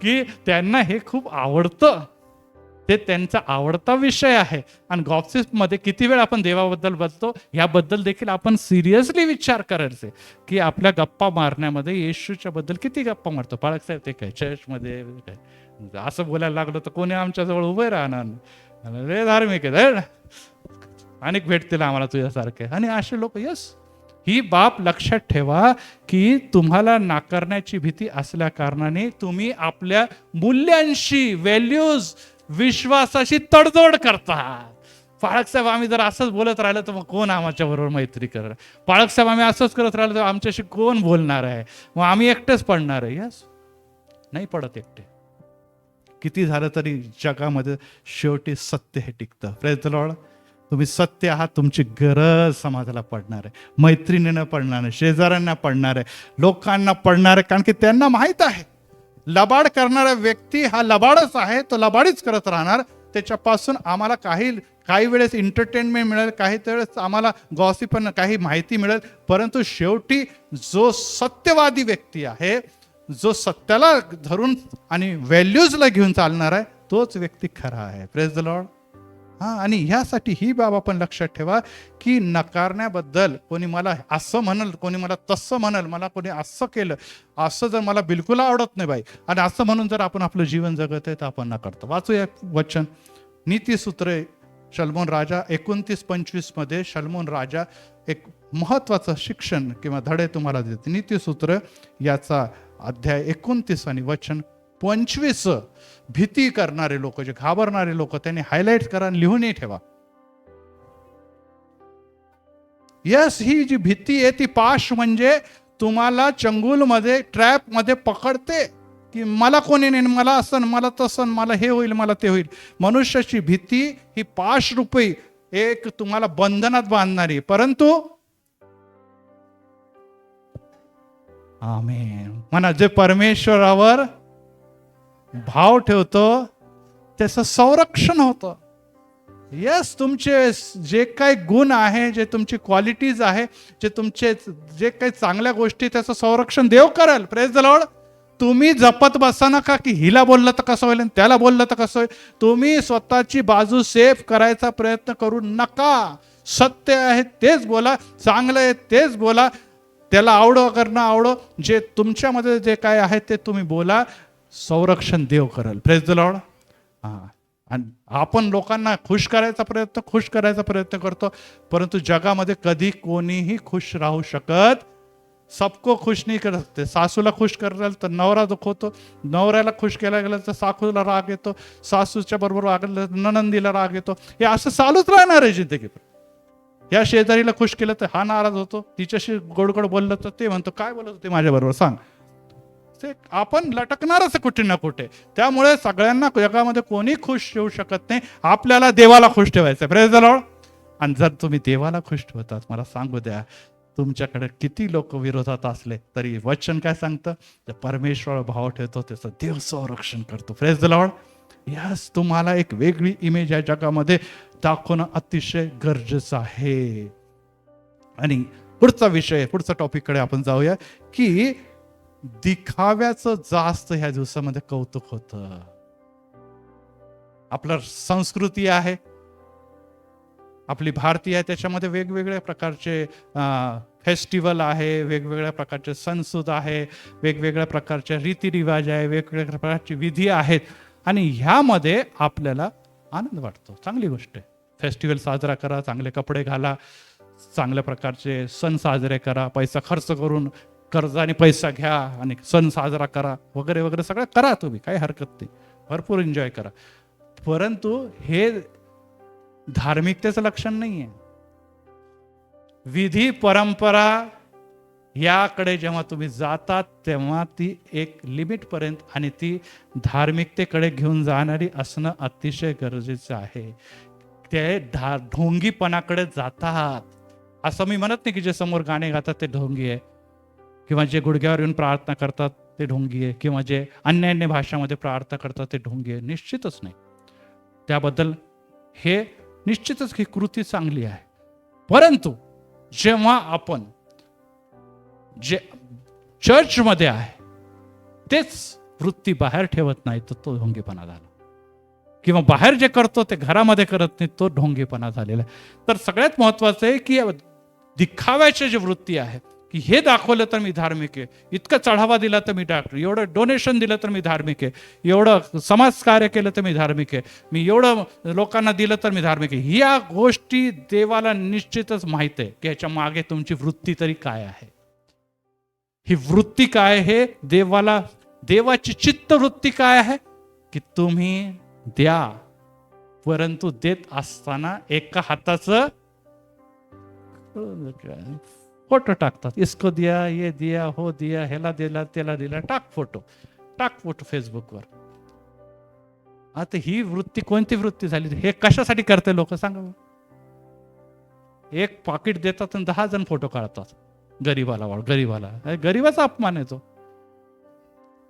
की त्यांना हे खूप आवडतं, ते त्यांचा आवडता विषय आहे. आणि गॉसिप्समध्ये किती वेळ आपण देवाबद्दल बोलतो याबद्दल देखील आपण सिरियसली विचार करायचे की आपल्या गप्पा मारण्यामध्ये येशूच्या बद्दल किती गप्पा मारतो. पाळक साहेब ते काय चर्चमध्ये काय असं बोलायला लागलो तर कोणी आमच्याजवळ उभे राहणार नाही, रे धार्मिक आहे, अनेक भेटतील आम्हाला तुझ्यासारखे. आणि असे लोक, यस, ही बाब लक्षात ठेवा की तुम्हाला नाकारण्याची भीती असल्या कारणाने तुम्ही आपल्या मूल्यांशी, व्हॅल्यूज, विश्वासाशी तडजोड करता. पाळक साहेब आम्ही जर असंच बोलत राहिलं तर मग कोण आमच्या बरोबर मैत्री करणार? पाळक साहेब आम्ही असंच करत राहिलं तर आमच्याशी कोण बोलणार आहे? मग आम्ही एकटेच पडणार आहे. यस, नाही पडत एकटे. किती झालं तरी जगामध्ये शेवटी सत्य हे टिकतं. Praise the Lord. तुम्ही सत्य आहात, तुमची गरज समाजाला पडणार आहे, मैत्रिणींना पडणार आहे, शेजाऱ्यांना पडणार आहे, लोकांना पडणार आहे. कारण की त्यांना माहीत आहे लबाड करणारा व्यक्ती हा लबाडच आहे, तो लबाडीच करत राहणार. त्याच्यापासून आम्हाला काही वेळेस एंटरटेनमेंट मिळेल, काही वेळेस आम्हाला गॉसिप पण काही माहिती मिळेल, परंतु शेवटी जो सत्यवादी व्यक्ती आहे, जो सत्याला धरून आणि व्हॅल्यूजला घेऊन चालणार आहे, तोच व्यक्ती खरा आहे. Praise the Lord. आणि ह्यासाठी ही बाब आपण लक्षात ठेवा की नकारण्याबद्दल कोणी मला असं म्हणल, कोणी मला तसं म्हणल, मला कोणी असं केलं, असं जर मला बिलकुल आवडत नाही बाई, आणि असं म्हणून जर आपण आपलं जीवन जगत आहे तर आपण नकारतो. वाचूया वचन, नीतिसूत्रे, शलमोन राजा 29-25 मध्ये शलमोन राजा एक महत्वाचं शिक्षण किंवा धडे तुम्हाला देते. नीतिसूत्र याचा अध्याय 29 आणि वचन 25. भीती करणारे लोक, जे घाबरणारे लोक, त्यांनी हायलाइट करा आणि लिहूनही ठेवा. यस, ही जी भीती आहे ती पाश म्हणजे तुम्हाला चंगुलमध्ये, ट्रॅपमध्ये पकडते की मला कोणी नाही, मला असं, मला तसं, मला हे होईल, मला ते होईल. मनुष्याची भीती ही पाश रूपी एक तुम्हाला बंधनात बांधणारी. परंतु आमेन म्हणा, जे परमेश्वरावर भाव ठेवतो त्याचं संरक्षण होतं. यस, तुमचे जे काही गुण आहे, जे तुमची क्वालिटीज आहे, जे काही चांगल्या गोष्टी, त्याचं संरक्षण देव करेल. Praise the Lord. तुम्ही जपत बसा नका की हिला बोललं तर कसं होईल, त्याला बोललं तर कसं होईल. तुम्ही स्वतःची बाजू सेफ करायचा प्रयत्न करू नका. सत्य आहे तेच बोला, चांगलं आहे तेच बोला, त्याला आवडो करणं आवडो, जे तुमच्यामध्ये जे काय आहे ते तुम्ही बोला. संरक्षण देव करेल. Praise the Lord. आणि आपण लोकांना खुश करायचा प्रयत्न करतो, परंतु जगामध्ये कधी कोणीही खुश राहू शकत सबको खुश नाही कर सकते. सासूला खुश करायला तर नवरा दुखवतो, नवऱ्याला खुश केला गेलं तर सासूला राग येतो, सासूच्या बरोबर वागलं तर ननंदीला राग येतो. हे असं चालूच राहणार आहे जिंदगी. या शेजारीला खुश केलं तर हा नाराज होतो, तिच्याशी गोड गोड बोललं तर ते म्हणतो काय बोलत होते माझ्या बरोबर सांग. ते आपण लटकणारच कुठे ना कुठे. त्यामुळे सगळ्यांना जगामध्ये कोणी खुश ठेवू शकत नाही. आपल्याला देवाला खुश ठेवायचं. Praise the Lord. आणि जर तुम्ही देवाला खुश ठेवतात, मला सांगू द्या, तुमच्याकडे किती लोक विरोधात असले तरी वचन काय सांगतं, परमेश्वर भाव ठेवतो त्याचं देव संरक्षण करतो. Praise the Lord. यस, तुम्हाला एक वेगळी इमेज या जगामध्ये दाखवणं अतिशय गरजेचं आहे. आणि पुढचा विषय, पुढचा टॉपिककडे आपण जाऊया की दिखाव्याचं जास्त ह्या दिवसामध्ये कौतुक होतं. आपलं संस्कृती आहे, आपली भारतीय आहे, त्याच्यामध्ये वेगवेगळ्या प्रकारचे फेस्टिवल आहे, वेगवेगळ्या प्रकारचे सणसूद आहे, वेगवेगळ्या प्रकारचे रीतिरिवाज आहे, वेगवेगळ्या प्रकारची विधी आहेत. आणि ह्यामध्ये आपल्याला आनंद वाटतो. चांगली गोष्ट आहे. फेस्टिवल साजरा करा, चांगले कपडे घाला, चांगल्या प्रकारचे सण साजरे करा, पैसा खर्च करून कर्जाने पैसा घ्या आणि सण साजरा करा वगैरे वगैरे सगळं करा तुम्ही, काही हरकत नाही, भरपूर एन्जॉय करा. परंतु हे धार्मिकतेचं लक्षण नाही आहे. विधी परंपरा याकडे जेव्हा तुम्ही जातात तेव्हा ती एक लिमिट पर्यंत आणि ती धार्मिकतेकडे घेऊन जाणारी असणं अतिशय गरजेचं आहे. ते ढोंगीपणाकडे जातात. असं मी म्हणत नाही की जे समोर गाणे गातात ते ढोंगी आहे, किंवा जे गुडघ्यावर येऊन प्रार्थना करतात ते ढोंगी आहे, किंवा जे अन्य अन्य भाषामध्ये प्रार्थना करतात ते ढोंगी आहे. निश्चितच नाही. त्याबद्दल हे निश्चितच ही कृती चांगली आहे. परंतु जेव्हा आपण जे चर्चमध्ये आहे तेच वृत्ती बाहेर ठेवत नाही तर तो ढोंगीपणा झाला, किंवा बाहेर जे करतो ते घरामध्ये करत नाही तो ढोंगीपणा झालेला आहे. तर सगळ्यात महत्वाचं आहे की दिखाव्याची जी वृत्ती आहे की हे दाखवलं तर मी धार्मिक आहे, इतकं चढावा दिला तर मी डॉक्टर, एवढं डोनेशन दिलं तर मी धार्मिक आहे, एवढं समाजकार्य केलं तर मी धार्मिक आहे, मी एवढं लोकांना दिलं तर मी धार्मिक आहे. या गोष्टी देवाला निश्चितच माहित आहे की ह्याच्या मागे तुमची वृत्ती तरी काय आहे. ही वृत्ती काय आहे देवाला, देवाची चित्तवृत्ती काय आहे की तुम्ही द्या, परंतु देत असताना एका हाताचं फोटो टाकतात, इसको दिया, ये दिया, हो दिया, ह्याला दिला, त्याला दिला, टाक फोटो फेसबुकवर. आता ही वृत्ती कोणती वृत्ती झाली? हे कशासाठी करते लोक सांगा. एक पाकिट देतात आणि 10 जण फोटो काढतात गरीबाला. गरीबाचा अपमान येतो.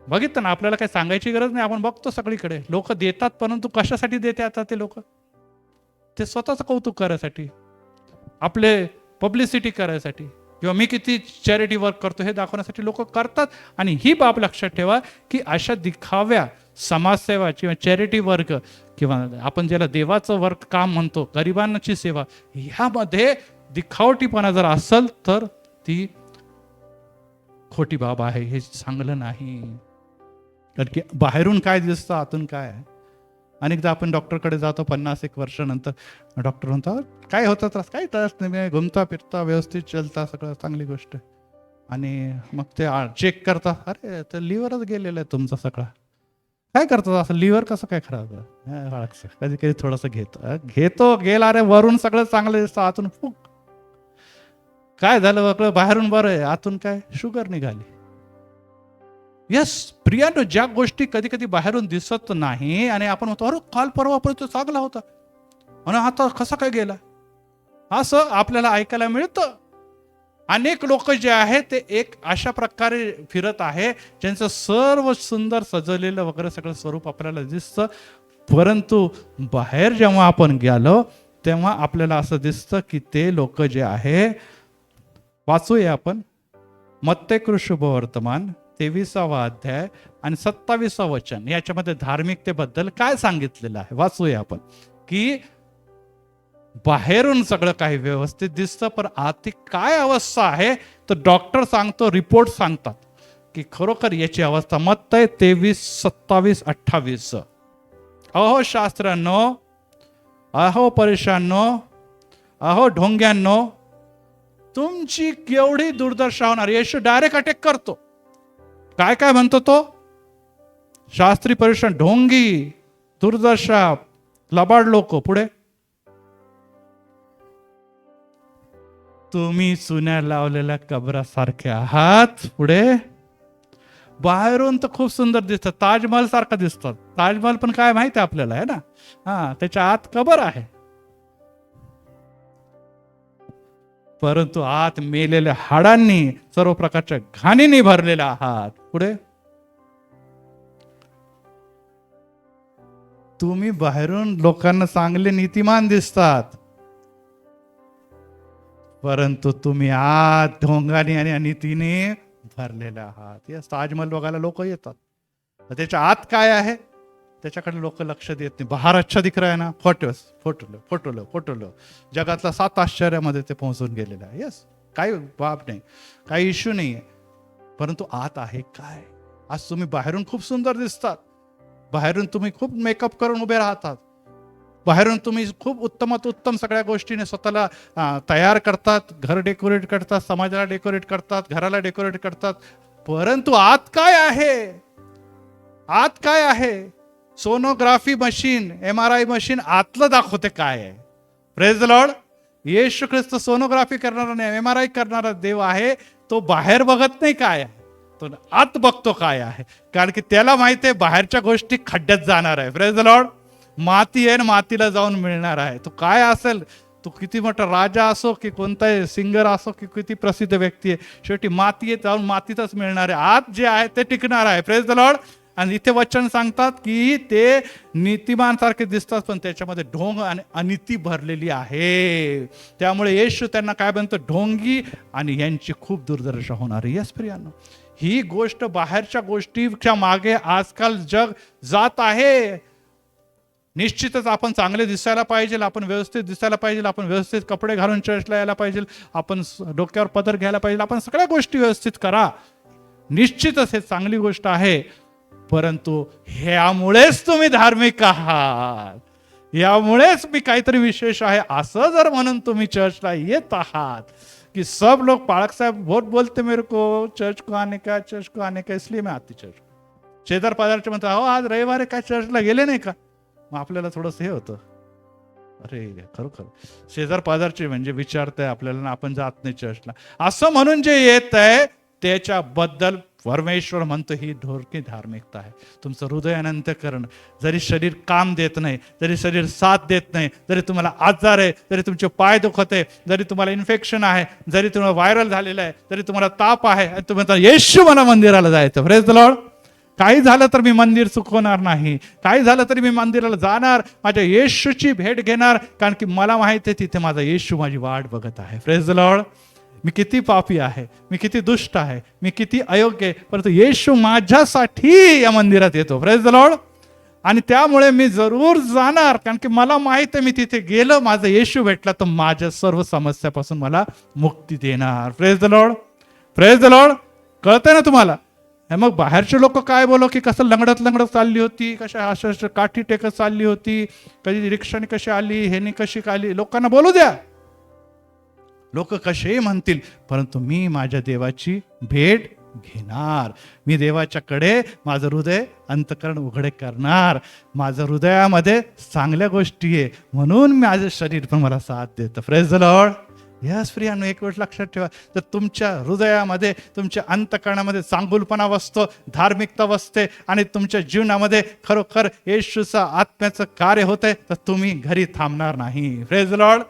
बघितलं ना, आपल्याला काही सांगायची गरज नाही, आपण बघतो सगळीकडे लोक देतात. परंतु कशासाठी देते आता ते लोक? ते स्वतःच कौतुक करायसाठी, आपले पब्लिसिटी करायसाठी, किंवा मी किती चॅरिटी वर्क करतो हे दाखवण्यासाठी लोक करतात. आणि ही बाब लक्षात ठेवा की अशा दिखाव्या समाजसेवा किंवा चॅरिटी वर्क, किंवा आपण ज्याला देवाचं वर्क काम म्हणतो, गरिबांची सेवा, ह्यामध्ये दिखावटीपणा जर असेल तर ती खोटी बाब आहे. हे चांगलं नाही. कारण की बाहेरून काय दिसतं आतून काय आहे. अनेकदा आपण डॉक्टरकडे जातो 50-1 वर्षानंतर, डॉक्टर म्हणतो काय होतं त्रास, काही त्रास नाही, घुमता फिरता व्यवस्थित चलता, सगळं चांगली गोष्ट. आणि मग ते चेक करता, अरे तर लिव्हरच गेलेलं आहे तुमचं सगळं. काय करतात असं, लिव्हर कसं काय खराब आहे? कधी कधी थोडंसं घेतो गेला, अरे वरून सगळं चांगलं दिसतं, आतून फुक. काय झालं बघलं, बाहेरून बरं आहे, आतून काय शुगर निघाली. यस प्रियानो, ज्या गोष्टी कधी कधी बाहेरून दिसत नाही आणि आपण म्हणतो अरे काल परवापर्यंत चांगला होता आणि आता कसा काय गेला, असं आपल्याला ऐकायला मिळतं. अनेक लोक जे आहेत ते एक अशा प्रकारे फिरत आहे ज्यांचं सर्व सुंदर सजवलेलं वगैरे सगळं स्वरूप आपल्याला दिसतं, परंतु बाहेर जेव्हा आपण गेलो तेव्हा आपल्याला असं दिसतं की ते लोक जे आहे, वाचूया आपण मत्तेकृ शुभवर्तमान 23वा अध्याय आणि 27वा वचन. याच्यामध्ये धार्मिकतेबद्दल काय सांगितलेलं आहे वाचूया आपण. की बाहेरून सगळं काही व्यवस्थित दिसतं, पण आती काय अवस्था आहे तर डॉक्टर सांगतो, रिपोर्ट सांगतात की खरोखर याची अवस्था. मत्तय 23, 27, 28. अहो शास्त्रांनो, अहो परेशांनो, अहो ढोंग्यांनो, तुमची केवढी दुर्दशा होणार. येशू डायरेक्ट अटॅक करतो. काय काय म्हणतो तो? शास्त्री परिषद, ढोंगी, दुर्दशा, लबाड लोक. पुढे, तुम्ही चुन्या लावलेल्या कबरासारखे आहात. पुढे, बाहेरून तर खूप सुंदर दिसतात, ताजमहल सारखा दिसतात. ताजमहल पण काय माहिती आपल्याला आहे ना, त्याच्या आत कबर आहे, परंतु आत मेलेल्या हाडांनी, सर्व प्रकारच्या घाणीने भरलेल्या आहात. पुढे, तुम्ही बाहेरून लोकांना चांगले नीतिमान दिसतात, परंतु तुम्ही आत ढोंगाने आणि अनितीने भरलेले आहात. या ताजमहल बघायला लोक येतात, त्याच्या आत काय आहे त्याच्याकडे लोक लक्ष देत नाही. बाहेर अच्छा दिख रहा है ना, फोटो जगातला 7 आश्चर्यामध्ये ते पोहोचून गेलेलं आहे. यस, काही बाब नाही, काही इश्यू नाही आहे, परंतु आत आहे काय? आज तुम्ही बाहेरून खूप सुंदर दिसतात, बाहेरून तुम्ही खूप मेकअप करून उभे राहतात, बाहेरून तुम्ही खूप उत्तमात उत्तम सगळ्या गोष्टीने स्वतःला तयार करतात, घर डेकोरेट करतात, समाजाला डेकोरेट करतात, घराला डेकोरेट करतात, परंतु आत काय आहे? आत काय आहे? सोनोग्राफी मशीन, MRI मशीन आतलं दाखवते काय आहे. Praise the Lord. Yeshu Christ sonography करणारा नाही, MRI करणारा देव आहे. तो बाहेर बघत नाही काय आहे, तो आत बघतो काय आहे, कारण की त्याला माहिती आहे बाहेरच्या गोष्टी खड्ड्यात जाणार आहे. Praise the Lord. माती आहे ना, मातीला जाऊन मिळणार आहे. तो काय असेल, तो किती मोठा राजा असो की कोणताही सिंगर असो की किती प्रसिद्ध व्यक्ती आहे, शेवटी माती आहे, जाऊन मातीतच मिळणार आहे. आत जे आहे ते टिकणार आहे. Praise the Lord. आणि इथे वचन सांगतात की ते नीतिमान सारखे दिसतात, पण त्याच्यामध्ये ढोंग आणि अनिती भरलेली आहे. त्यामुळे येशू त्यांना काय म्हणतो? ढोंगी आणि यांची खूप दुर्दशा होणार आहे. यस प्रियांनो, ही गोष्ट बाहेरच्या गोष्टीच्या मागे आजकाल जग जात आहे. निश्चितच आपण चांगले दिसायला पाहिजे, आपण व्यवस्थित दिसायला पाहिजे, आपण व्यवस्थित कपडे घालून चर्चला यायला पाहिजे, आपण डोक्यावर पदर घ्यायला पाहिजे, आपण सगळ्या गोष्टी व्यवस्थित करा. निश्चितच हे चांगली गोष्ट आहे, परंतु ह्यामुळेच तुम्ही धार्मिक आहात, यामुळेच मी काहीतरी विशेष आहे असं जर म्हणून तुम्ही चर्चला येत आहात कि सब लोग पाळक साहेब बहुत बोलते मेरे को चर्च को आने का इसलिए मैं आती चर्च. शेजार पाजारचे म्हणतात, हो आज रविवारी काय चर्चला गेले नाही का? मग आपल्याला थोडंसं हे होतं, अरे खरोखर शेजार पाजारचे म्हणजे विचारतंय आपल्याला, आपण जात नाही चर्चला असं म्हणून जे येत आहे त्याच्याबद्दल परमेश्वर म्हणतो ही ढोरकी धार्मिकता आहे. तुमचं हृदय अनंतकरण, जरी शरीर काम देत नाही, जरी शरीर साथ देत नाही, जरी तुम्हाला आजार आहे, जरी तुमचे पाय दुखत आहे, जरी तुम्हाला इन्फेक्शन आहे, जरी तुम्हाला व्हायरल झालेलं आहे, जरी तुम्हाला ताप आहे, आणि तुम्ही म्हणता येशू मला मंदिराला जायचं. Praise the Lord. काही झालं तर मी मंदिर चुकवणार नाही, काही झालं तरी मी मंदिराला जाणार, माझ्या येशूची भेट घेणार, कारण की मला माहिती आहे तिथे माझा येशू माझी वाट बघत आहे. Praise the Lord. मी किती पापी आहे, मी किती दुष्ट आहे, मी किती अयोग्य आहे, परंतु येशू माझ्यासाठी या मंदिरात येतो. Praise the Lord. आणि त्यामुळे मी जरूर जाणार, कारण की मला माहित आहे मी तिथे गेलं, माझा येशू भेटला तर माझ्या सर्व समस्यापासून मला मुक्ती देणार. Praise the Lord. Praise the Lord. कळतंय ना तुम्हाला? मग बाहेरचे लोक काय बोलो की कसं लंगडत चालली होती, कशा अशा काठी टेकत चालली होती, कधी रिक्षाने कशी आली, ह्यानी कशी आली, लोकांना बोलू द्या, लोक कसेही म्हणतील, परंतु मी माझ्या देवाची भेट घेणार. मी देवाच्याकडे माझं हृदय अंतकरण उघडे करणार. माझं हृदयामध्ये चांगल्या गोष्टी आहे, म्हणून माझं शरीर पण मला साथ देतं. Praise the Lord. यस प्रियांनो, एक गोष्ट लक्षात ठेवा, तर तुमच्या हृदयामध्ये, तुमच्या अंतकरणामध्ये चांगुलपणा वसतो, धार्मिकता वसते, आणि तुमच्या जीवनामध्ये खरोखर येशूचं आत्म्याचं कार्य होतंय, तर तुम्ही घरी थांबणार नाही. Praise the Lord.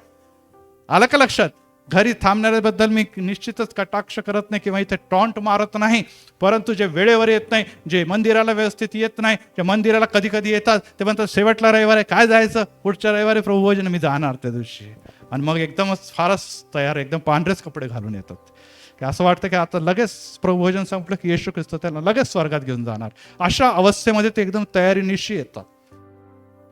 आलं का लक्षात? घरी थांबणाऱ्याबद्दल मी निश्चितच कटाक्ष करत नाही किंवा इथे टॉन्ट मारत नाही, परंतु जे वेळेवर येत नाही, जे मंदिराला व्यवस्थित येत नाही, जे मंदिराला कधी कधी येतात, ते म्हणतात शेवटला रविवार आहे, काय जायचं, पुढच्या रविवारी प्रभुभोजन मी जाणार त्या दिवशी, आणि मग एकदमच फारच तयार, एकदम पांढरेच कपडे घालून येतात, की असं वाटतं की आता लगेच प्रभुभोजन संपलं की येशू ख्रिस्त त्यांना लगेच स्वर्गात घेऊन जाणार. अशा अवस्थेमध्ये ते एकदम तयारीनिशी येतात.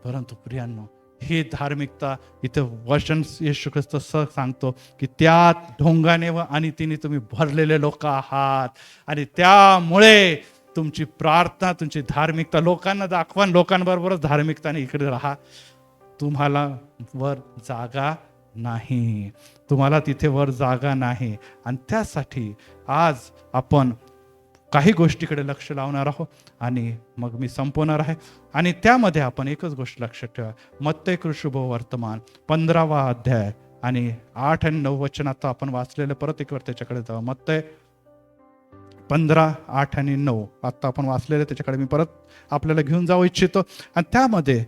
परंतु प्रियांनो, ही धार्मिकता इथं वचन येशू ख्रिस्त सांगतो की त्यात ढोंगाने व अनितीने तुम्ही भरलेले लोक आहात, आणि त्यामुळे तुमची प्रार्थना, तुमची धार्मिकता लोकांना दाखवा, लोकांबरोबरच धार्मिकताने इकडे राहा, तुम्हाला वर जागा नाही. तुम्हाला तिथे वर जागा नाही. आणि त्यासाठी आज आपण काही गोष्टीकडे लक्ष लावणार आहोत आणि मग मी संपवणार आहे. आणि त्यामध्ये आपण एकच गोष्ट लक्षात ठेवा. मत्तई कृशुभ वर्तमान 15वा अध्याय आणि 8 आणि 9 वचन आता आपण वाचलेलं परत एक वेळ त्याच्याकडे जाऊ. मत्तई 15, 8 आणि 9 आता आपण वाचलेलं त्याच्याकडे मी परत आपल्याला घेऊन जाऊ इच्छितो. आणि त्यामध्ये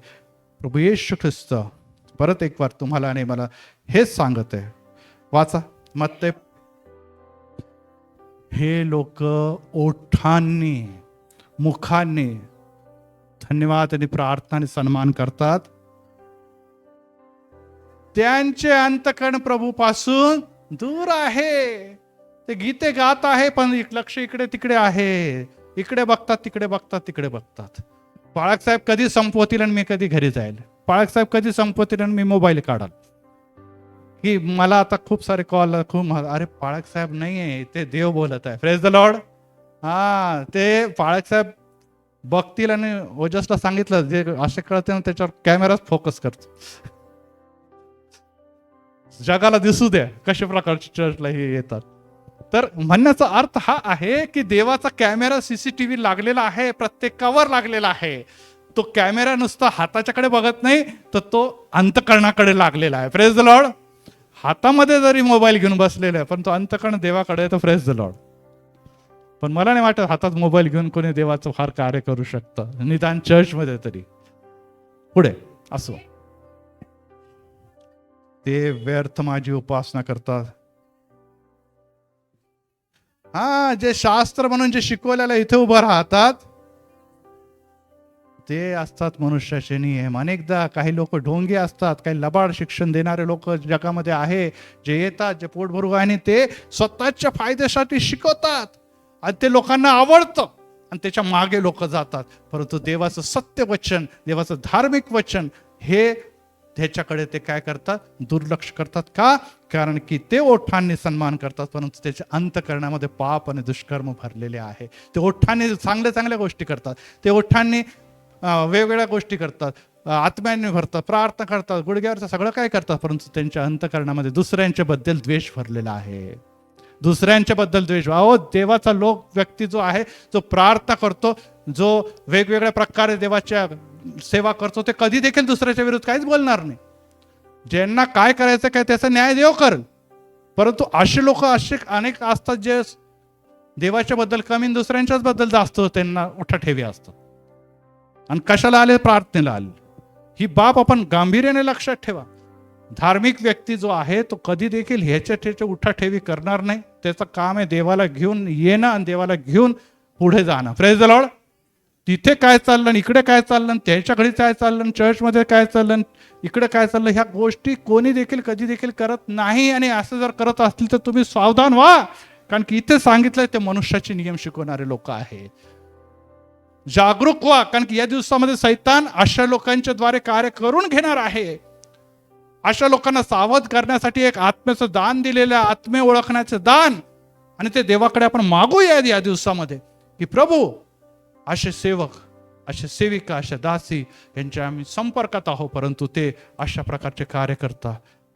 प्रभू येशू ख्रिस्त परत एक वार तुम्हाला आणि मला हेच सांगत आहे. वाचा मत्तई. हे लोक ओठांनी मुखांनी धन्यवाद आणि प्रार्थना आणि सन्मान करतात, त्यांचे अंतकरण प्रभू पासून दूर आहे. ते गीते गात आहे पण लक्ष इकडे तिकडे आहे. इकडे बघतात तिकडे बघतात तिकडे बघतात. बाळक साहेब कधी संपवतील आणि मी कधी घरी जाईल. बाळक साहेब कधी संपवतील आणि मी मोबाईल काढाल. की मला आता खूप सारे कॉल अरे बाळक साहेब नाहीये, ते देव बोलत आहे. Praise the Lord. हा, ते बाळक साहेब बघतील आणि ओजसला सांगितलं जे असे कळते ना त्याच्यावर कॅमेराच फोकस करतो. जगाला दिसू द्या कशा प्रकारचे चर्चला हे येतात. तर म्हणण्याचा अर्थ हा आहे की देवाचा कॅमेरा सीसीटीव्ही लागलेला आहे, प्रत्येकावर लागलेला आहे. तो कॅमेरा नुसता हाताच्याकडे बघत नाही, तर तो अंतकरणाकडे लागलेला आहे. Praise the Lord. हातामध्ये जरी मोबाईल घेऊन बसलेला आहे पण तो अंतकरण देवाकडे आहे. तो प्रेज द लॉर्ड. पण मला नाही वाटत हातात मोबाईल घेऊन कोणी देवाचं फार कार्य करू शकतं, निदान चर्चमध्ये तरी. पुढे असो, ते व्यर्थ माझी उपासना करतात. हा, जे शास्त्र म्हणून जे शिकवलेलं इथे उभं राहतात ते असतात मनुष्याचे नियम. अनेकदा काही लोक ढोंगी असतात, काही लबाड शिक्षण देणारे लोक जगामध्ये आहे, जे येतात जे पोट भरू आणि ते स्वतःच्या फायद्यासाठी शिकवतात आणि ते लोकांना आवडतं आणि त्याच्या मागे लोक जातात. परंतु देवाचं सत्य वचन, देवाचं धार्मिक वचन हे त्याच्याकडे ते काय करतात, दुर्लक्ष करतात. का? कारण की ते ओठांनी सन्मान करतात परंतु त्याच्या अंतकरणामध्ये पाप आणि दुष्कर्म भरलेले आहे. ते ओठांनी चांगल्या चांगल्या गोष्टी करतात, ते ओठांनी वेगवेगळ्या गोष्टी करतात, आत्म्याने भरतात, प्रार्थना करतात, गुडघ्यावरचं सगळं काय करतात, परंतु त्यांच्या अंतकरणामध्ये दुसऱ्यांच्या बद्दल द्वेष भरलेला आहे. दुसऱ्यांच्या बद्दल द्वेष. अहो, देवाचा लोक व्यक्ती जो आहे, जो प्रार्थना करतो, जो वेगवेगळ्या प्रकारे देवाच्या सेवा करतो, ते कधी देखील दुसऱ्याच्या विरुद्ध काहीच बोलणार नाही. ज्यांना काय करायचं काय त्याचा न्याय देव करेल. परंतु असे लोक असे अनेक असतात जे देवाच्या बद्दल कमी, दुसऱ्यांच्याच बद्दल जास्त त्यांना उठाठेवी असतात. आणि कशाला आले? प्रार्थनेला आले. ही बाब आपण गांभीर्याने लक्षात ठेवा. धार्मिक व्यक्ती जो आहे तो कधी देखील ह्याच्या उठाठेवी करणार नाही. त्याचं काम आहे देवाला घेऊन येणं आणि देवाला घेऊन पुढे जाणं. Praise the Lord. तिथे काय चाललं, इकडे काय चाललं, त्याच्या घरी काय चाललं, चर्चमध्ये काय चाललं, इकडे काय चाललं, ह्या गोष्टी कोणी देखील कधी देखील करत नाही. आणि असं जर करत असतील तर तुम्ही सावधान व्हा, कारण की इथे सांगितलंय ते मनुष्याचे नियम शिकवणारे लोक आहेत. जागरूक व्हा, कारण की या दिवसामध्ये सैतान अशा लोकांच्या द्वारे कार्य करून घेणार आहे. अशा लोकांना सावध करण्यासाठी एक आत्म्याचं दान दिलेलं, आत्मे ओळखण्याचं दान, आणि ते देवाकडे आपण मागूया या दिवसामध्ये की प्रभू असे सेवक, असे सेविका, अशा दासी यांच्या आम्ही संपर्कात आहोत परंतु ते अशा प्रकारचे कार्य करतात.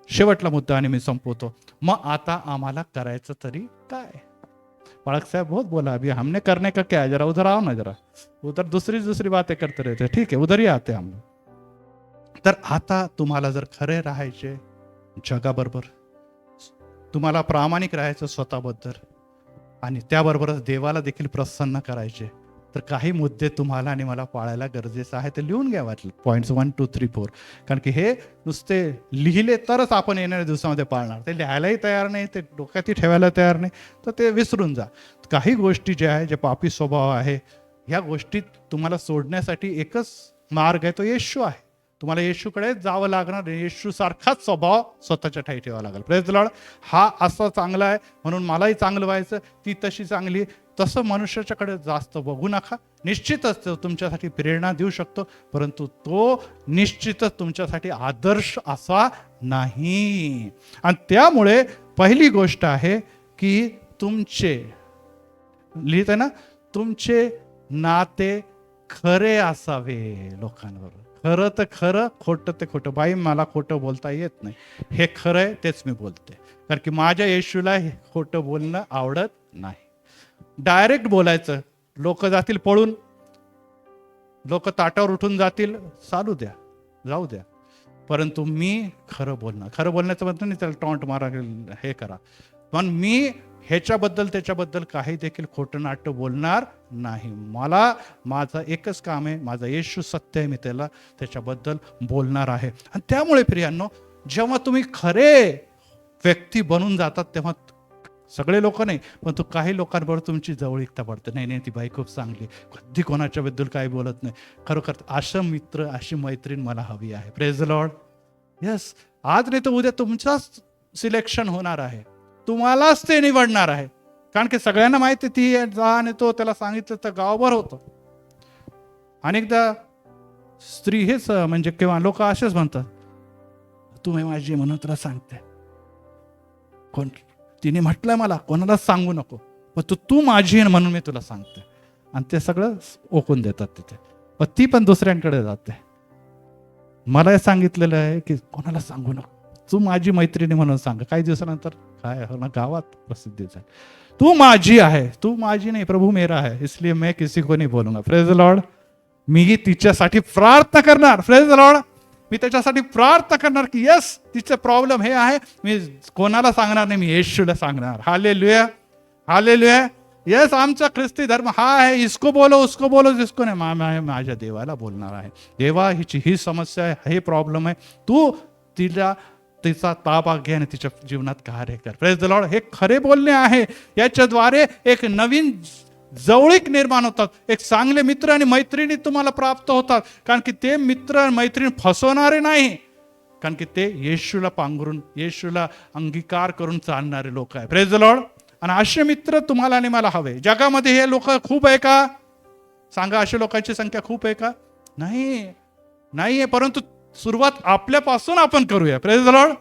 शेवटला मुद्दा आणि मी संपवतो. मग आता आम्हाला करायचं तरी काय? बाळक साहब बहुत बोला, अभी हमने करने का क्या है, जरा उधर आओ ना, जरा उधर दूसरी बातें करते रहते. ठीक है, उधर ही आते हम. तर आता तुम्हाला जर खरे राहायचे जगाबरोबर, तुम्हाला प्रामाणिक राहायचं स्वतःबद्दल, आणि त्याबरोबरच देवाला देखील प्रसन्न करायचे, तर काही मुद्दे तुम्हाला आणि मला पाळायला गरजेचं आहे. ते लिहून घ्या वाटलं, पॉईंट्स 1, 2, 3, 4. कारण की हे नुसते लिहिले तरच आपण येणाऱ्या दिवसामध्ये पाळणार. ते लिहायलाही तयार नाही, ते डोक्यातही ठेवायला तयार नाही, तर ते विसरून जा. काही गोष्टी ज्या आहे, जे पापी स्वभाव आहे, ह्या गोष्टीत तुम्हाला सोडण्यासाठी एकच मार्ग आहे, तो येशू आहे. तुम्हाला येशूकडे जावं लागणार. येशू सारखाच स्वभाव स्वतःच्या ठाई ठेवावा लागेल. Praise the Lord. हा असा चांगला आहे म्हणून मलाही चांगलं व्हायचं, ती तशी चांगली, तसं मनुष्याच्याकडे जास्त बघू नका. निश्चितच तो तुमच्यासाठी प्रेरणा देऊ शकतो, परंतु तो निश्चितच तुमच्यासाठी आदर्श असा नाही. आणि त्यामुळे पहिली गोष्ट आहे की तुमचे, लिहित आहे ना, तुमचे नाते खरे असावे लोकांबरोबर. खरं तर खरं, खोटं ते खोटं. बाई मला खोटं बोलता येत नाही, हे खरं आहे तेच मी बोलते, कारण की माझ्या येशूला हे खोटं बोलणं आवडत नाही. डायरेक्ट बोलायचं. लोक जातील पळून, लोक ताटावर उठून जातील, चालू द्या, जाऊ द्या, परंतु मी खरं बोलणार. खरं बोलण्याचं म्हणतो नाही त्याला टॉन्ट मारा, हे करा, पण मी ह्याच्याबद्दल त्याच्याबद्दल काही देखील खोटं नाट्य बोलणार नाही. मला माझं एकच काम आहे, माझा येशू सत्य आहे, मी त्याच्याबद्दल बोलणार आहे. आणि त्यामुळे प्रियांनो, जेव्हा तुम्ही खरे व्यक्ती बनून जातात तेव्हा सगळे लोक नाही, पण तो काही लोकांबरोबर तुमची जवळीकता पडते. नाही ती बाई खूप चांगली, कधी कोणाच्याबद्दल काही बोलत नाही. खरोखर असं मित्र, अशी मैत्रीण मला हवी आहे. Praise the Lord. यस, आज नाही तर उद्या तुमचाच सिलेक्शन होणार आहे, तुम्हालाच ते निवडणार आहे. कारण की सगळ्यांना माहिती ती जा आणि तो त्याला सांगितलं तर गावभर होतं. अनेकदा स्त्री हेच म्हणजे किंवा लोक असेच म्हणतात, तुम्ही माझी म्हणून तुला सांगते, कोण तिने म्हटलंय मला कोणालाच सांगू नको, पण तू माझी आहे म्हणून मी तुला सांगते. आणि ते सगळं ओकून देतात तिथे, पण ती पण दुसऱ्यांकडे जाते. मला हे सांगितलेलं आहे की कोणाला सांगू नको, तू माझी मैत्रिणी म्हणून सांग. काही दिवसानंतर काय हो ना, गावात प्रसिद्धी झाली, तू माझी आहे. तू माझी नाही, प्रभू मेरा है, इसलिए मैं किसी को नहीं बोलूंगा. Praise the Lord. मी तिच्यासाठी प्रार्थना करणार. Praise the Lord. मी त्याच्यासाठी प्रार्थना करणार की यस, तिचं प्रॉब्लेम हे आहे, मी कोणाला सांगणार नाही, मी येशूला सांगणार. Hallelujah, hallelujah. यस, आमचा ख्रिस्ती धर्म हा आहे, इसको बोलो उसको बोलो, जिसको नाही, माझ्या देवाला बोलणार आहे. देवा, हिची ही समस्या आहे, हे प्रॉब्लेम आहे, तू तिचा ताबा घे आणि तिच्या जीवनात कार्य कर. Praise the Lord. हे खरे बोलणे आहे. याच्याद्वारे एक नवीन जवळीक निर्माण होतात, एक चांगले मित्र आणि मैत्रिणी तुम्हाला प्राप्त होतात. कारण की ते मित्र आणि मैत्रिणी फसवणारे नाही, कारण की ते येशूला पांघरून, येशूला अंगीकार करून चालणारे लोक आहे. Praise the Lord. आणि असे मित्र तुम्हाला आणि मला हवे. जगामध्ये हे लोक खूप आहे का? सांगा, अशा लोकांची संख्या खूप आहे का? नाही, परंतु सुरुवात आपल्यापासून आपण करूया. Praise the Lord.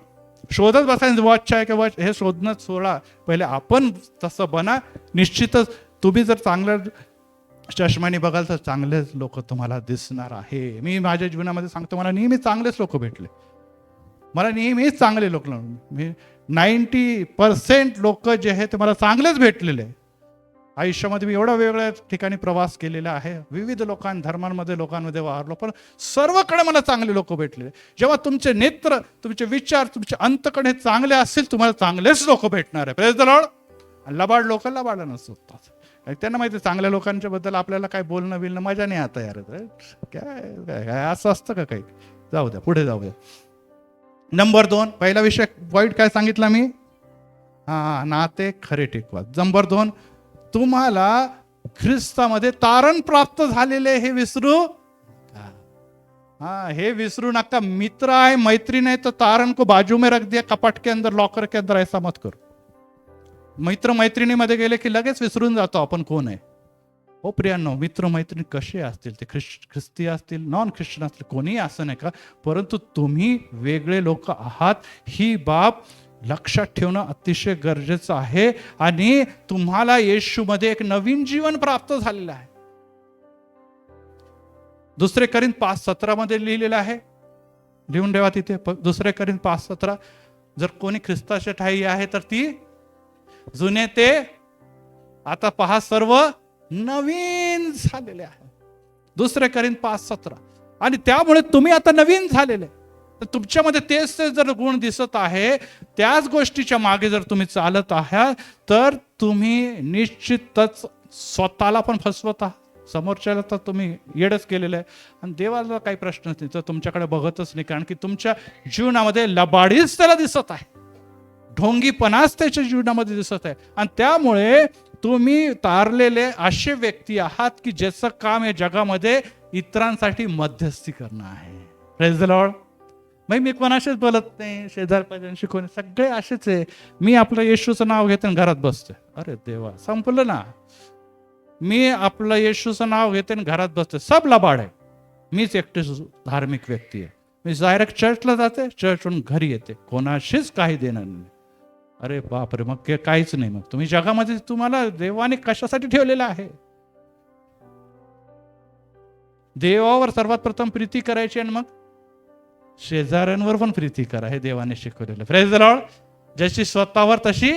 शोधत बसायचं वॉच आहे की वॉच, हे शोधणं सोडा, पहिले आपण तसं बना. निश्चितच तुम्ही जर चांगलं चष्माने बघाल तर चांगलेच लोक तुम्हाला दिसणार आहे. मी माझ्या जीवनामध्ये सांगतो, मला नेहमी चांगलेच लोक भेटले, मला नेहमीच चांगले लोक. मी 90% लोक जे आहे ते मला चांगलेच भेटलेले आहे. आयुष्यामध्ये मी एवढा वेगळ्या ठिकाणी प्रवास केलेला आहे, विविध लोकांमध्ये वावरलो, पण सर्वकडे मला चांगले लोक भेटले. जेव्हा तुमचे नेत्र, तुमचे विचार, तुमचे अंतकडे चांगले असतील, तुम्हाला चांगलेच लोक भेटणार आहे. Praise the Lord. लबाड लोक लबाडा नसतात, त्यांना माहिती चांगल्या लोकांच्या बद्दल आपल्याला काय बोलणं मजा नाही आता यार, काय असं असतं का काही. जाऊ द्या, पुढे जाऊ द्या. नंबर 2, पहिला विषय पॉईंट काय सांगितला मी? नाते खरे टिकवा. नंबर 2, तुम्हाला ख्रिस्तामध्ये तारण प्राप्त झालेले हे विसरू, हे विसरू नका. मित्र आहे, मैत्रीण आहे, तो तारण को बाजू में रख दिया, कपाट के अंदर, लॉकर के अंदर, ऐसा मत करो. मित्र मैत्रिणीमध्ये गेले की लगेच विसरून जातो आपण कोण आहे. हो प्रियांनो, मित्र मैत्रिणी कसे असतील, ते ख्रिस्ती असतील, नॉन ख्रिश्चन असतील, कोणीही असं नाही का, परंतु तुम्ही वेगळे लोक आहात, ही बाब लक्षात ठेवणं अतिशय गरजेचं आहे. आणि तुम्हाला येशूमध्ये एक नवीन जीवन प्राप्त झालेलं आहे. 2 करिंथ 5:17 मध्ये लिहिलेलं आहे, लिहून ठेवा तिथे. 2 करिंथ 5:17. जर कोणी ख्रिस्ताच्या ठाई आहे तर ती जुने ते आता पहा सर्व नवीन झालेले आहे. 2 करिंथ 5:17. आणि त्यामुळे तुम्ही आता नवीन झालेले, तुमच्यामध्ये तेच जर गुण दिसत आहे, त्याच गोष्टीच्या मागे जर तुम्ही चालत आहात, तर तुम्ही निश्चितच स्वतःला पण फसवत आहात, समोरच्याला तर तुम्ही येडच केलेलं आहे. आणि देवाला काही प्रश्नच नाही, तर तुमच्याकडे बघतच नाही, कारण की तुमच्या जीवनामध्ये लबाडीच त्याला दिसत आहे, ढोंगीपणाच त्याच्या जीवनामध्ये दिसत आहे. आणि त्यामुळे तुम्ही तारलेले असे व्यक्ती आहात की ज्याचं काम या जगामध्ये इतरांसाठी मध्यस्थी करणं आहे. Praise the Lord. मी कोणाशीच बोलत नाही, शेजार पाजांशी कोणी, सगळे असेच आहे. मी आपलं येशूचं नाव घेते आणि घरात बसते. अरे देवा, संपलं ना. मी आपलं येशूचं नाव घेते आणि घरात बसते, सब लबाड आहे. मीच एकटे धार्मिक व्यक्ती आहे. मी डायरेक्ट चर्चला जाते, चर्चहून घरी येते, कोणाशीच काही देणार नाही. अरे बापरे, मग काहीच नाही. मग तुम्ही जगामध्ये तुम्हाला देवाने कशासाठी ठेवलेलं आहे? देवावर सर्वात प्रथम प्रीती करायची आणि मग शेजाऱ्यांवर पण प्रीती करा, हे देवाने शिकवलेलं. Praise the Lord. जशी स्वतःवर तशी,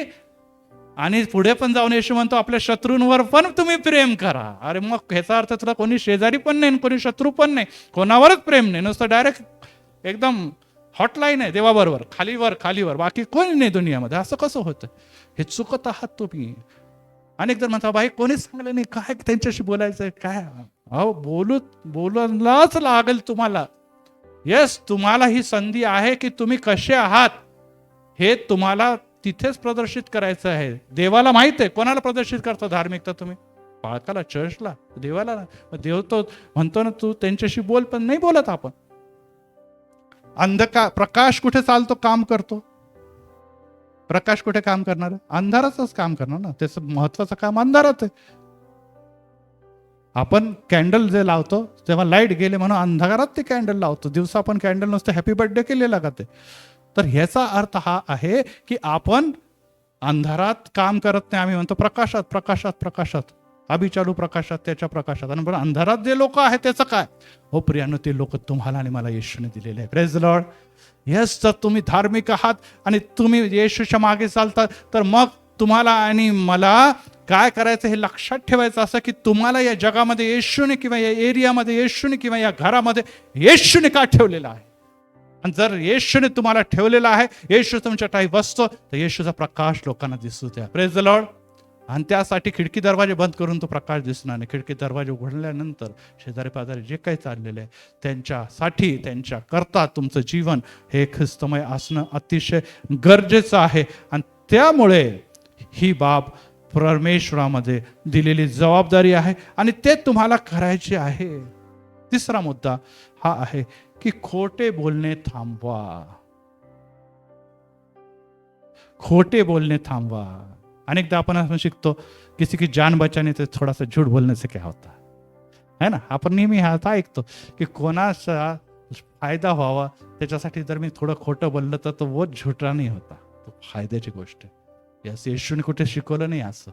आणि पुढे पण जाऊन येशू म्हणतो आपल्या शत्रूंवर पण तुम्ही प्रेम करा. अरे मग ह्याचा अर्थ तुला कोणी शेजारी पण नाही, कोणी शत्रू पण नाही, कोणावरच प्रेम नाही, नुसतं डायरेक्ट एकदम हॉटलाईन आहे देवाबरोबर, खालीवर खालीवर, बाकी कोणी नाही दुनियामध्ये. असं कसं होतं? हे चुकत आहात तुम्ही. अनेक जण म्हणतात बाई कोणीच चांगलं नाही, काय त्यांच्याशी बोलायचं काय? अहो बोलायलाच लागेल तुम्हाला. येस, तुम्हाला ही संधी आहे की तुम्ही कसे आहात हे तुम्हाला तिथेच प्रदर्शित करायचं आहे. देवाला माहित आहे. कोणाला प्रदर्शित करतो धार्मिकता? तुम्ही बाळकाला, चर्चला, देवाला. देव तो म्हणतो ना तू त्यांच्याशी बोल, पण नाही बोलत आपण. अंधकार, प्रकाश कुठे चालतो काम करतो? प्रकाश कुठे काम करणार? अंधाराचंच काम करणार ना. त्याचं महत्वाचं काम अंधारात आहे. आपण कॅन्डल जे लावतो तेव्हा लाईट गेले म्हणून अंधारात ते कॅन्डल लावतो. दिवसा आपण कॅन्डल नसते हॅपी बर्थडे केलेला का ते? तर ह्याचा अर्थ हा आहे की आपण अंधारात काम करत नाही. आम्ही म्हणतो प्रकाशात प्रकाशात प्रकाशात, अभिचालू प्रकाशात, त्याच्या प्रकाशात. आणि पण अंधारात जे लोक आहेत त्याचं काय? हो प्रियानो, ते लोक तुम्हाला आणि मला येशूने दिलेले आहे. Praise the Lord. येस, जर तुम्ही धार्मिक आहात आणि तुम्ही येशूच्या मागे चालता, तर मग तुम्हाला आणि मला काय करायचं हे लक्षात ठेवायचं, असं की तुम्हाला या जगामध्ये येशूने, किंवा या एरियामध्ये येशूने, किंवा या घरामध्ये येशूने का ठेवलेला आहे. आणि जर येशूने तुम्हाला ठेवलेला आहे, येशू तुमच्या ठाई बसतो, तर येशूचा प्रकाश लोकांना दिसू द्या. Praise the Lord. आणि त्यासाठी खिडकी दरवाजे बंद करून तो प्रकाश दिसणार नाही. खिडकी दरवाजे उघडल्यानंतर शेजारी पाजारी जे काही चाललेले आहे त्यांच्यासाठी, त्यांच्या करता तुमचं जीवन हे ख्रिस्तमय असणं अतिशय गरजेचं आहे. आणि त्यामुळे ही बाब परमेश्वरामध्ये दिलेली जबाबदारी आहे आणि ते तुम्हाला करायचे आहे. तिसरा मुद्दा हा आहे की खोटे बोलणे थांबवा. खोटे बोलणे थांबवा. अनेकदा आपण असं शिकतो किसी की जान बचाने तो थोड़ा सा झूठ बोलने से क्या होता है ना. आपण नेहमी हा ऐकतो की कोणाचा फायदा व्हावा त्याच्यासाठी जर मी थोडं खोटं बोललं तर तो वो झुटा नाही होता, तो फायद्याची गोष्ट आहे. यास येशूने कुठे शिकवलं नाही असं.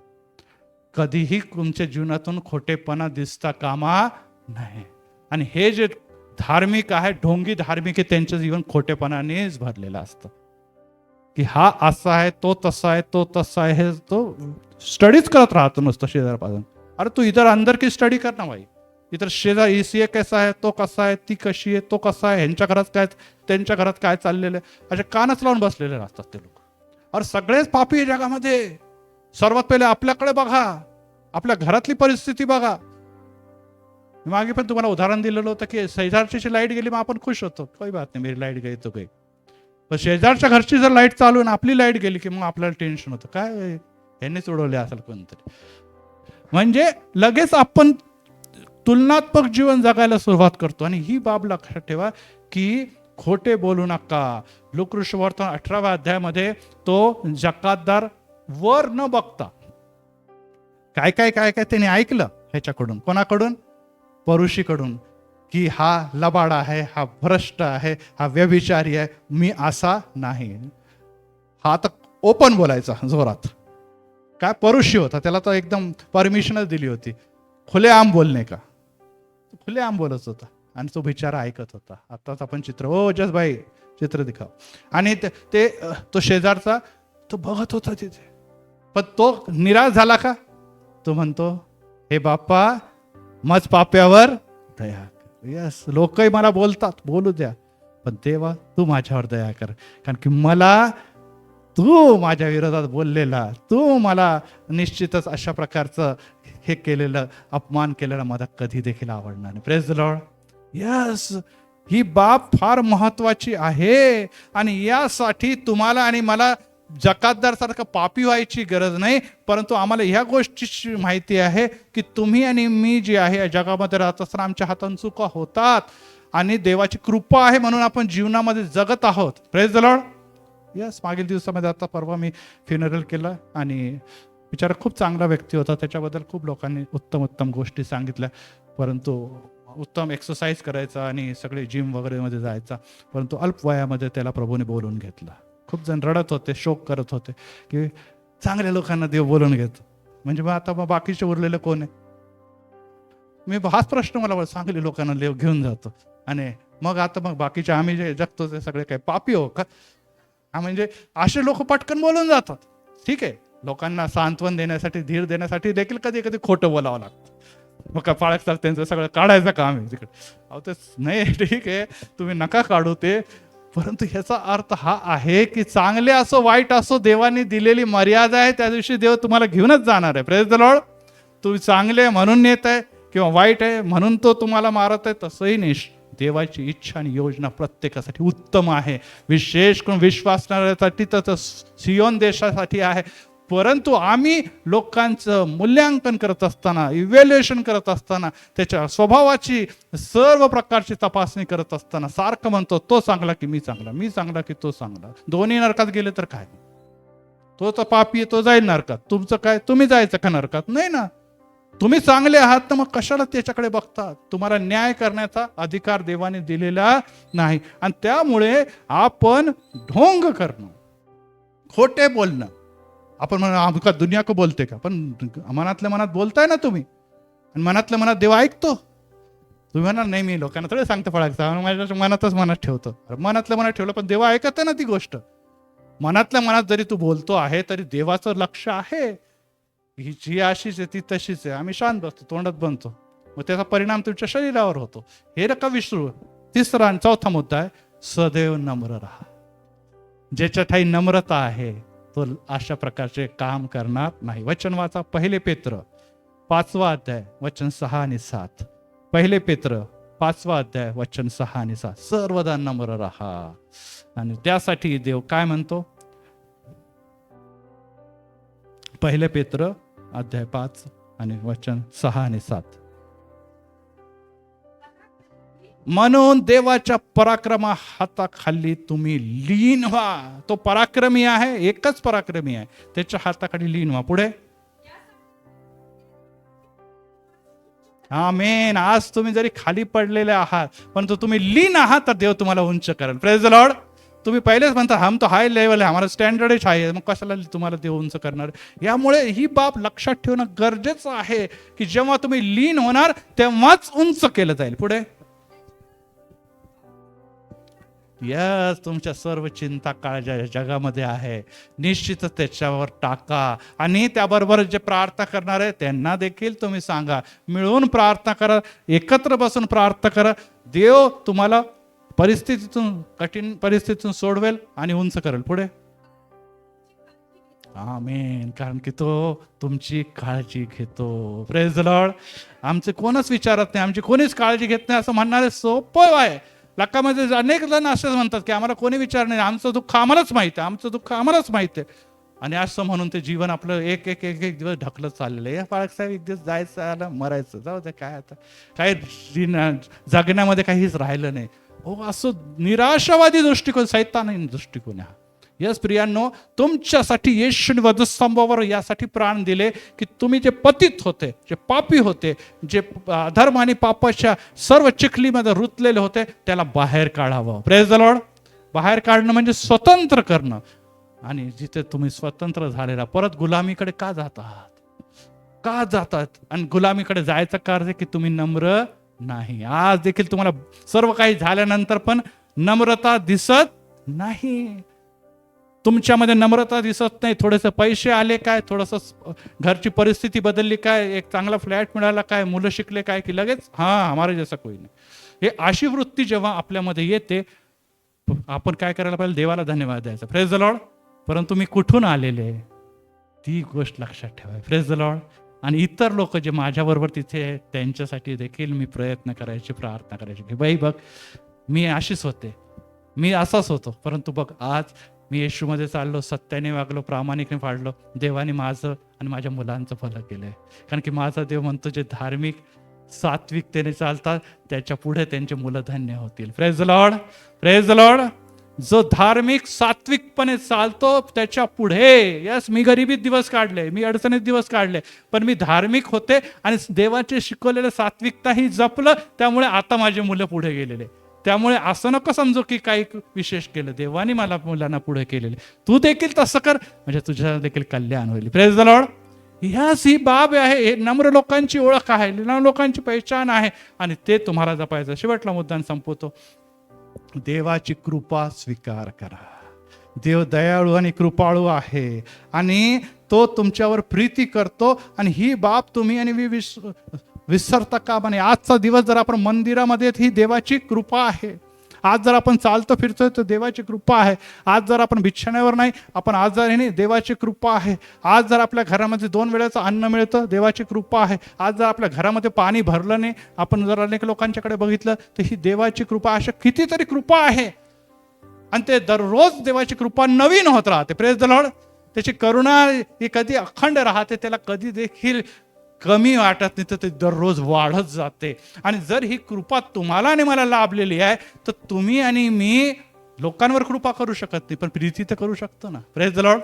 कधीही तुमच्या जीवनातून खोटेपणा दिसता कामा नाही. आणि हे जे धार्मिक आहे, ढोंगी धार्मिक आहे, त्यांचं जीवन खोटेपणानेच भरलेलं असतं. की हा असा आहे, तो तसा आहे, तो तसा आहे, हे तो स्टडीज करत राहतो नुसतं शेजारपासून. अरे तू इधर अंदर की स्टडी कर ना भाई. इतर शेजार ECA कसा आहे, तो कसा आहे, ती कशी आहे, तो कसा आहे, ह्यांच्या घरात काय, त्यांच्या घरात काय चाललेलं आहे, असे कानच लावून बसलेले असतात ते लोक. अरे सगळेच पापी आहे जगामध्ये. सर्वात पहिले आपल्याकडे बघा, आपल्या घरातली परिस्थिती बघा. मागे पण तुम्हाला उदाहरण दिलेलं होतं की शेजारची लाईट गेली मग आपण खुश होतो, काही बात नाही, मेरी लाईट गई तो काही. पण शेजारच्या घरची जर लाईट चालू आणि आपली लाईट गेली की मग आपल्याला टेन्शन होतं, काय ह्यांनीच उडवले असेल कोणतरी. म्हणजे लगेच आपण तुलनात्मक जीवन जगायला सुरुवात करतो. आणि ही बाब लक्षात ठेवा की खोटे बोलू नका. लोकऋषवर्तन 18व्या अध्यायामध्ये तो जकातदार वर न बघता काय काय काय काय त्याने ऐकलं ह्याच्याकडून. कोणाकडून? परुषीकडून. की हा लबाड आहे, हा भ्रष्ट आहे, हा व्यभिचारी आहे, मी असा नाही. हा तर ओपन बोलायचा जोरात. काय परुषी होता, त्याला तर एकदम परमिशनच दिली होती. खुलेआम बोलणे का, खुलेआम बोलत होता. आणि तो बिचारा ऐकत होता. आताच आपण चित्र, ओ जस भाई चित्र दिखाव. आणि ते तो शेजारचा तो बघत होता तिथे. पण तो निराश झाला का? तो म्हणतो हे बाप्पा मज पाप्यावर दया. यस, लोकही मला बोलतात, बोलू द्या, पण देवा तू माझ्यावर दया कर. कारण की मला तू माझ्या विरोधात बोललेला, तू मला निश्चितच अशा प्रकारचं हे केलेलं, अपमान केलेला मला कधी देखील आवडणार नाही. Praise the Lord. यस, ही बाब फार महत्वाची आहे. आणि यासाठी तुम्हाला आणि मला जकातदार सारखं पापी व्हायची गरज नाही, परंतु आम्हाला ह्या गोष्टीची माहिती आहे की तुम्ही आणि मी जे आहे या जगामध्ये राहत असताना आमच्या हातातून चुका होतात आणि देवाची कृपा आहे म्हणून आपण जीवनामध्ये जगत आहोत. Praise the Lord. यस, मागील दिवसामध्ये आता परवा मी फ्युनरल केलं आणि बिचारा खूप चांगला व्यक्ती होता. त्याच्याबद्दल खूप लोकांनी उत्तम उत्तम गोष्टी सांगितल्या. परंतु उत्तम एक्सरसाइज करायचा आणि सगळे जिम वगैरे मध्ये जायचा, परंतु अल्प वयामध्ये त्याला प्रभूने बोलून घेतला. खूप जण रडत होते, शोक करत होते की चांगल्या लोकांना देव बोलून घेतो, म्हणजे मग आता मग बाकीचे उरलेलं कोण आहे. मी हाच प्रश्न मला सांगली लोकांना घेऊन जातो. आणि मग आता मग बाकीचे आम्ही जे जगतो ते सगळे काय पापी हो का? म्हणजे असे लोक पटकन बोलून जातात. ठीक आहे, लोकांना सांत्वन देण्यासाठी, धीर देण्यासाठी देखील कधी कधी खोटं बोलावं लागतं. मग का पाळक चाल त्यांचं सगळं काढायचं काम आहे तिकडे. अहो ते नाही, ठीक आहे, तुम्ही नका काढू ते, परंतु ह्याचा अर्थ हा आहे की चांगले असो वाईट असो, देवाने दिलेली मर्यादा आहे, त्या दिवशी देव तुम्हाला घेऊनच जाणार आहे. Praise the Lord. तुम्ही चांगले म्हणून नेत आहे किंवा वाईट आहे म्हणून तो तुम्हाला मारत आहे, तसंही नाही. देवाची इच्छा आणि योजना प्रत्येकासाठी उत्तम आहे, विशेष करून विश्वासणाऱ्यासाठी तर सियोन देशासाठी आहे. परंतु आम्ही लोकांचं मूल्यांकन करत असताना, इव्हॅल्युएशन करत असताना, त्याच्या स्वभावाची सर्व प्रकारची तपासणी करत असताना सारखं म्हणतो तो चांगला की मी चांगला, मी चांगला की तो चांगला. दोन्ही नरकात गेले तर काय? तो तर पापी तो जाईल नरकात, तुमचं काय, तुम्ही जायचं का नरकात? नाही ना. तुम्ही चांगले आहात तर मग कशाला त्याच्याकडे बघतात? तुम्हाला न्याय करण्याचा अधिकार देवाने दिलेला नाही. आणि त्यामुळे आपण ढोंग करणं, खोटे बोलणं, आपण म्हणा दुनिया को बोलते का, पण मनातल्या मनात बोलताय ना तुम्ही, आणि मनातल्या मनात देव ऐकतो. तुम्ही म्हणा नाही मी लोकांना थोडं सांगतो फळायचं, माझ्या मनातच ठेवतो. मनातल्या मनात ठेवलं पण देवा ऐकत आहे ना ती गोष्ट. मनातल्या मनात जरी तू बोलतो आहे तरी देवाचं लक्ष आहे. ही जी अशीच आहे ती तशीच आहे. आम्ही शांत बसतो, तोंडात बनतो, मग त्याचा परिणाम तुमच्या शरीरावर होतो. हे नका विसरू. तिसरा आणि चौथा मुद्दा आहे, सदैव नम्र राहा. ज्याच्या ठाई नम्रता आहे तो अशा प्रकारचे काम करणार नाही. वचन वाचा, 1 पेत्र 5 अध्याय वचन 6 आणि 7. 1 पेत्र 5 अध्याय वचन 6 आणि 7. सर्वदा नम्र राहा. आणि त्यासाठी देव काय म्हणतो? 1 पेत्र अध्याय 5 आणि वचन 6 आणि 7. म्हणून देवाच्या पराक्रमा हाताखाली तुम्ही लीन व्हा. तो पराक्रमी आहे, एकच पराक्रमी आहे, त्याच्या हाताखाली लीन व्हा. पुढे, आमेन. आज तुम्ही जरी खाली पडलेले आहात परंतु तुम्ही लीन आहात तर देव तुम्हाला उंच करेल. Praise the Lord. तुम्ही पहिलेच म्हणता हम तो हाय लेवल आहे, हमारा स्टँडर्डच आहे, मग कशाला तुम्हाला देव उंच करणार? यामुळे ही बाब लक्षात ठेवणं गरजेचं आहे की जेव्हा तुम्ही लीन होणार तेव्हाच उंच केलं जाईल. पुढे, यस, तुमच्या सर्व चिंता काळज्या जगामध्ये आहे, निश्चितच त्याच्यावर टाका. आणि त्याबरोबर जे प्रार्थना करणार आहे त्यांना देखील तुम्ही सांगा, मिळून प्रार्थना करा, एकत्र बसून प्रार्थना करा. देव तुम्हाला परिस्थितीतून, कठीण परिस्थितीतून सोडवेल आणि उंच करेल. पुढे, आमेन. कारण की तो तुमची काळजी घेतो. Praise the Lord. आमचे कोणच विचारत नाही, आमची कोणीच काळजी घेत नाही असं म्हणणारे सोपं आहे. लकामध्ये अनेक जण असेच म्हणतात की आम्हाला कोणी विचार नाही, आमचं दुःख आम्हालाच माहित आहे, आमचं दुःख आम्हालाच माहित आहे. आणि असं म्हणून ते जीवन आपलं एक एक एक एक दिवस ढकलत चाललेलं आहे. बाळक साहेब, एक दिवस जायचं आलं, मरायचं, जाऊ दे, काय आता काही जगण्यामध्ये काहीच राहिलं नाही. हो, असं निराशावादी दृष्टिकोन, सैतानी दृष्टिकोन आहे. यस प्रियांनो, तुमच्यासाठी येशूने वधस्तंभावर यासाठी प्राण दिले की तुम्ही जे पतित होते, जे पापी होते, जे अधर्म आणि पापाच्या सर्व चिखलीमध्ये रुतलेले होते, त्याला बाहेर काढावं. Praise the Lord. बाहेर काढणं म्हणजे स्वतंत्र करणं. आणि जिथे तुम्ही स्वतंत्र झालेला परत गुलामीकडे का जातात? का जातात? आणि गुलामीकडे जायचं कारण की तुम्ही नम्र नाही. आज देखील तुम्हाला सर्व काही झाल्यानंतर पण नम्रता दिसत नाही. तुमच्यामध्ये नम्रता दिसत नाही. थोडेसे पैसे आले काय, थोडस घरची परिस्थिती बदलली काय, एक चांगला फ्लॅट मिळाला काय, मुलं शिकले काय, की लगेच हमारे जैसा कोई नाही. हे अशी वृत्ती जेव्हा आपल्यामध्ये येते, आपण काय करायला पाहिजे? देवाला धन्यवाद द्यायचा. Praise the Lord. परंतु मी कुठून आलेले ती गोष्ट लक्षात ठेवा. Praise the Lord. आणि इतर लोक जे माझ्याबरोबर तिथे आहेत त्यांच्यासाठी देखील मी प्रयत्न करायचे, प्रार्थना करायची की बाई बघ, मी अशीच होते, मी असाच होतो, परंतु बघ आज मी येशूमध्ये चाललो, सत्याने वागलो, प्रामाणिकने वाढलो, देवाने माझं आणि माझ्या मुलांचं भलं केलंय. कारण की माझा देव म्हणतो जे धार्मिक सात्विकतेने चालतात त्याच्या पुढे त्यांचे मुलं धन्य होतील. Praise the Lord. Praise the Lord. जो धार्मिक सात्विकपणे चालतो त्याच्या पुढे, यस, मी गरिबीत दिवस काढले, मी अडचणीत दिवस काढले, पण मी धार्मिक होते आणि देवाचे शिकवलेलं सात्विकताही जपलं, त्यामुळे आता माझे मुलं पुढे गेलेले. त्यामुळे असं नको समजू की काही विशेष केलं, देवाने मला मुलांना पुढे केलेले. तू देखील तसं कर म्हणजे तुझ्या देखील कल्याण होईल. Praise the Lord. ह्याच ही बाब आहे, हे नम्र लोकांची ओळख आहे, नम्र लोकांची पहिचान आहे, आणि ते तुम्हाला जपायचं. शेवटला मुद्दा संपवतो. देवाची कृपा स्वीकार करा. देव दयाळू आणि कृपाळू आहे, आणि तो तुमच्यावर प्रीती करतो, आणि ही बाब तुम्ही आणि मी विसरता का म्हणे. आजचा दिवस जर आपण मंदिरामध्ये, ही देवाची कृपा आहे. आज जर आपण चालतो फिरतोय तर देवाची कृपा आहे. आज जर आपण बिछाण्यावर नाही, आपण आजारी नाही, देवाची कृपा आहे. आज जर आपल्या घरामध्ये 2 वेळेचं अन्न मिळतं, देवाची कृपा आहे. आज जर आपल्या घरामध्ये पाणी भरलं नाही, आपण जर अनेक लोकांच्याकडे बघितलं तर ही देवाची कृपा. अशा कितीतरी कृपा आहे, आणि ते दररोज देवाची कृपा नवीन होत राहते. Praise the Lord. त्याची करुणा ही कधी अखंड राहते, त्याला कधी देखील कमी वाटत नाही, तर ते दररोज वाढत जाते. आणि जर ही कृपा तुम्हाला आणि मला लाभलेली आहे, तर तुम्ही आणि मी लोकांवर कृपा करू शकत नाही, पण प्रीती तर करू शकतो ना. Praise the Lord.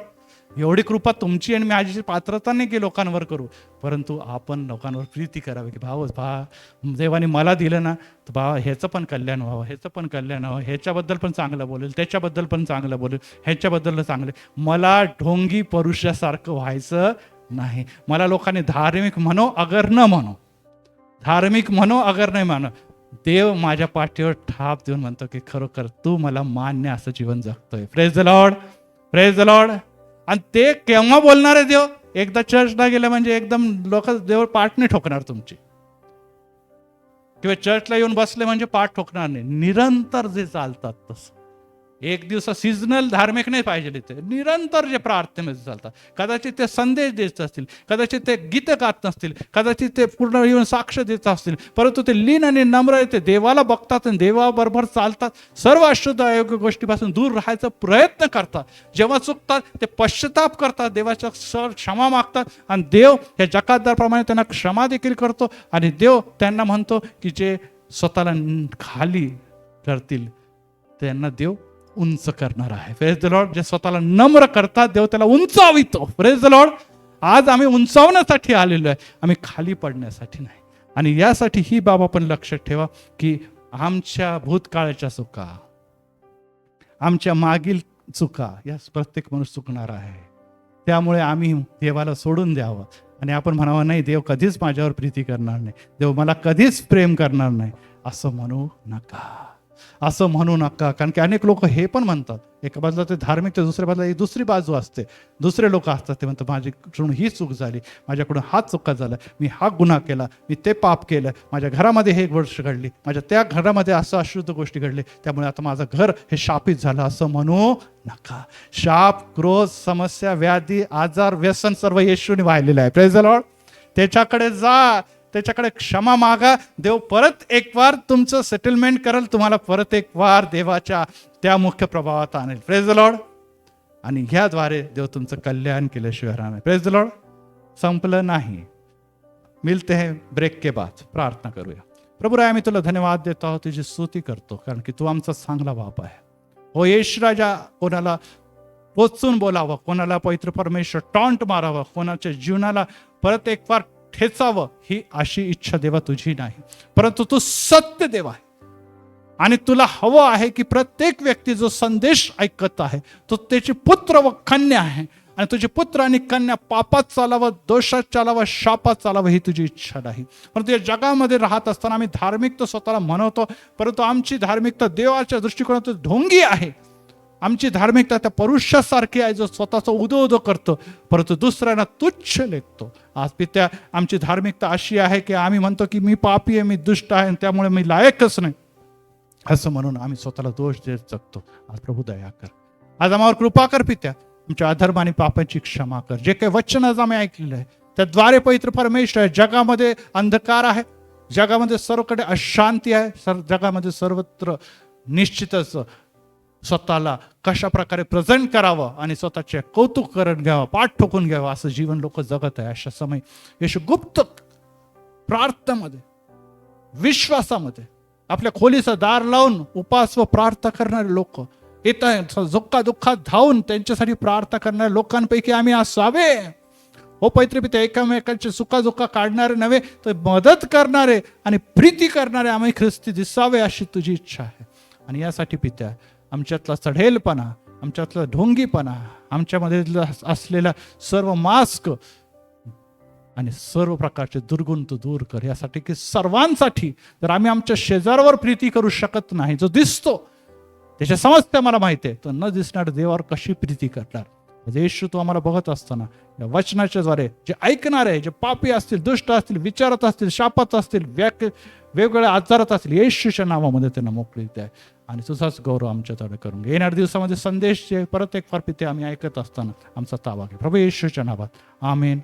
एवढी कृपा तुमची आणि माझी पात्रता नाही की लोकांवर करू, परंतु आपण लोकांवर प्रीती करावी की देवाने मला दिलं ना, तर ह्याचं पण कल्याण व्हावं, ह्याचं पण कल्याण व्हावं, ह्याच्याबद्दल पण चांगलं बोलेल, त्याच्याबद्दल पण चांगलं बोलेल, ह्याच्याबद्दल चांगलं. मला ढोंगी परुषासारखं व्हायचं नाही. मला लोकांनी धार्मिक म्हणो अगर न म्हणो, धार्मिक म्हणो अगर नाही म्हणो, देव माझ्या पाठीवर ठाप देऊन म्हणतो की खरोखर तू मला मान्य असं जीवन जगतोय. Praise the Lord. Praise the Lord. आणि ते केव्हा बोलणार आहे देव? एकदा चर्चला गेलं म्हणजे एकदम लोक देव पाठ नाही ठोकणार तुमची, किंवा चर्चला येऊन बसले म्हणजे पाठ ठोकणार नाही. निरंतर जे चालतात तसं, एक दिवस सीजनल धार्मिक नाही पाहिजे. ते निरंतर जे प्रार्थनेमध्ये चालतात, कदाचित ते संदेश देत असतील, कदाचित ते गीत गात नसतील, कदाचित ते पूर्ण येऊन साक्ष देत असतील, परंतु ते लीन आणि नम्र ते देवाला बघतात आणि देवाबरोबर चालतात. सर्व अशुद्ध अयोग्य गोष्टीपासून दूर राहायचा प्रयत्न करतात. जेव्हा चुकतात ते पश्चाताप करतात, देवाच्या क्षमा मागतात, आणि देव या जकातदाराप्रमाणे त्यांना क्षमा देखील करतो. आणि देव त्यांना म्हणतो की जे स्वतःला खाली करतील त्यांना देव उंच करणार आहे. Praise the Lord. जे स्वतःला नम्र करतात देव त्याला उंचावितो. Praise the Lord. आज आम्ही उंचावण्यासाठी आलेलो आहे, आम्ही खाली पडण्यासाठी नाही. आणि यासाठी ही बाब आपण लक्षात ठेवा की आमच्या भूतकाळाच्या चुका, आमच्या मागील चुका, या प्रत्येक माणूस चुकणार आहे. त्यामुळे आम्ही देवाला सोडून द्यावं आणि आपण म्हणावं नाही, देव कधीच माझ्यावर प्रीती करणार नाही, देव मला कधीच प्रेम करणार नाही, असं म्हणू नका. असं म्हणू नका. कारण की अनेक लोक हे पण म्हणतात, एका बाजूला ते धार्मिक, तर दुसऱ्या बाजूला एक दुसरी बाजू असते. दुसरे लोक असतात ते म्हणतात माझ्याकडून ही चूक झाली, माझ्याकडून हा चुका झाला, मी हा गुन्हा केला, मी ते पाप केलं, माझ्या घरामध्ये हे गोष्ट घडली, माझ्या त्या घरामध्ये असं अशुद्ध गोष्टी घडली, त्यामुळे आता माझं घर हे शापित झालं, असं म्हणू नका. शाप, क्रोध, समस्या, व्याधी, आजार, व्यसन सर्व येशूने वाहिलेलं आहे. Praise the Lord. त्याच्याकडे जा, त्याच्याकडे क्षमा मागा. देव परत एक वार तुमचं सेटलमेंट करेल, तुम्हाला परत एक वार देवाच्या त्या मुख्य प्रभावात आणेल. Praise the Lord. आणि ह्याद्वारे देव तुमचं कल्याण केल्याशिवाय राहणार. Praise the Lord. संपलं नाही. मिलते हैं ब्रेक के बाद. प्रार्थना करूया. प्रभू राय, आम्ही तुला धन्यवाद देतो आहोत, तुझी स्तुती करतो, कारण की तू आमचा चांगला बाप आहे. हो येश राजा, कोणाला पोचून बोलावं, कोणाला पवित्र परमेश्वर टॉन्ट मारावं, कोणाच्या जीवनाला परत एक वार ठेचावं, ही अशी इच्छा देवा तुझी नाही, परंतु तू सत्य देव आहे. आणि तुला हवं आहे की प्रत्येक व्यक्ती जो संदेश ऐकत आहे तो त्याचे पुत्र व कन्या आहे, आणि तुझे पुत्र आणि कन्या पापात चालावं, दोषात चालावं, शापात चालावं, ही तुझी इच्छा नाही. परंतु या जगामध्ये राहत असताना आम्ही धार्मिकता स्वतःला म्हणवतो, परंतु आमची धार्मिकता देवाच्या दृष्टिकोनातून ढोंगी आहे. आमची धार्मिकता त्या परुषासारखी आहे जो स्वतःचा उदो करतो, परंतु दुसऱ्यांना तुच्छ लेखतो. आज पित्या, आमची धार्मिकता अशी आहे की आम्ही म्हणतो की मी पापी आहे, मी दुष्ट आहे, त्यामुळे मी लायकच नाही, असं म्हणून आम्ही स्वतःला दोष देत जगतो. आज प्रभू दया कर, आज आम्हावर कृपा कर पित्या. आमच्या अधर्म आणि पापाची क्षमा कर. जे काही वचन आज आम्ही ऐकलेलं आहे त्याद्वारे पवित्र परमेश्वर आहे, जगामध्ये अंधकार आहे, जगामध्ये सर्वकडे अशांती आहे, जगामध्ये सर्वत्र निश्चितच स्वतःला कशा प्रकारे प्रेझेंट करावं आणि स्वतःचे कौतुक करून घ्यावं, पाठ ठोकून घ्यावं, असं जीवन लोक जगत आहे. अशा समय येशू गुप्त प्रार्थनेमध्ये, विश्वासामध्ये आपल्या खोलीचं दार लावून उपास व प्रार्थना करणारे लोक येत, दुःखात धावून त्यांच्यासाठी प्रार्थना करणाऱ्या लोकांपैकी आम्ही असावे. हो पवित्र पिता, एकमेकांचे सुखादुःख काढणारे नव्हे तर मदत करणारे आणि प्रीती करणारे आम्ही ख्रिस्ती दिसावे, अशी तुझी इच्छा आहे. आणि यासाठी पित्या, आमच्यातला चढेलपणा, आमच्यातला ढोंगीपणा, आमच्यामध्ये असलेला सर्व मास्क आणि सर्व प्रकारचे दुर्गुण तू दूर कर, यासाठी की सर्वांसाठी. जर आम्ही आमच्या शेजारावर प्रीती करू शकत नाही, जो दिसतो त्याच्या समस्या मला माहिती आहे, तो न दिसणाऱ्या देवावर कशी प्रीती करणार. येशू तू आम्हाला बघत असताना या वचनाच्या द्वारे जे ऐकणार आहे, जे पापी असतील, दुष्ट असतील, विचारत असतील, शापत असतील, वेगवेगळ्या आजारात असतील, येशूच्या नावामध्ये त्यांना मोकळी द्या आणि तुझाच गौरव आमच्याकडे करून घे. येणाऱ्या दिवसामध्ये संदेश जे परत एक फार पिते आम्ही ऐकत असताना आमचा ताबा घे प्रभू येशूच्या नावात. आमेन.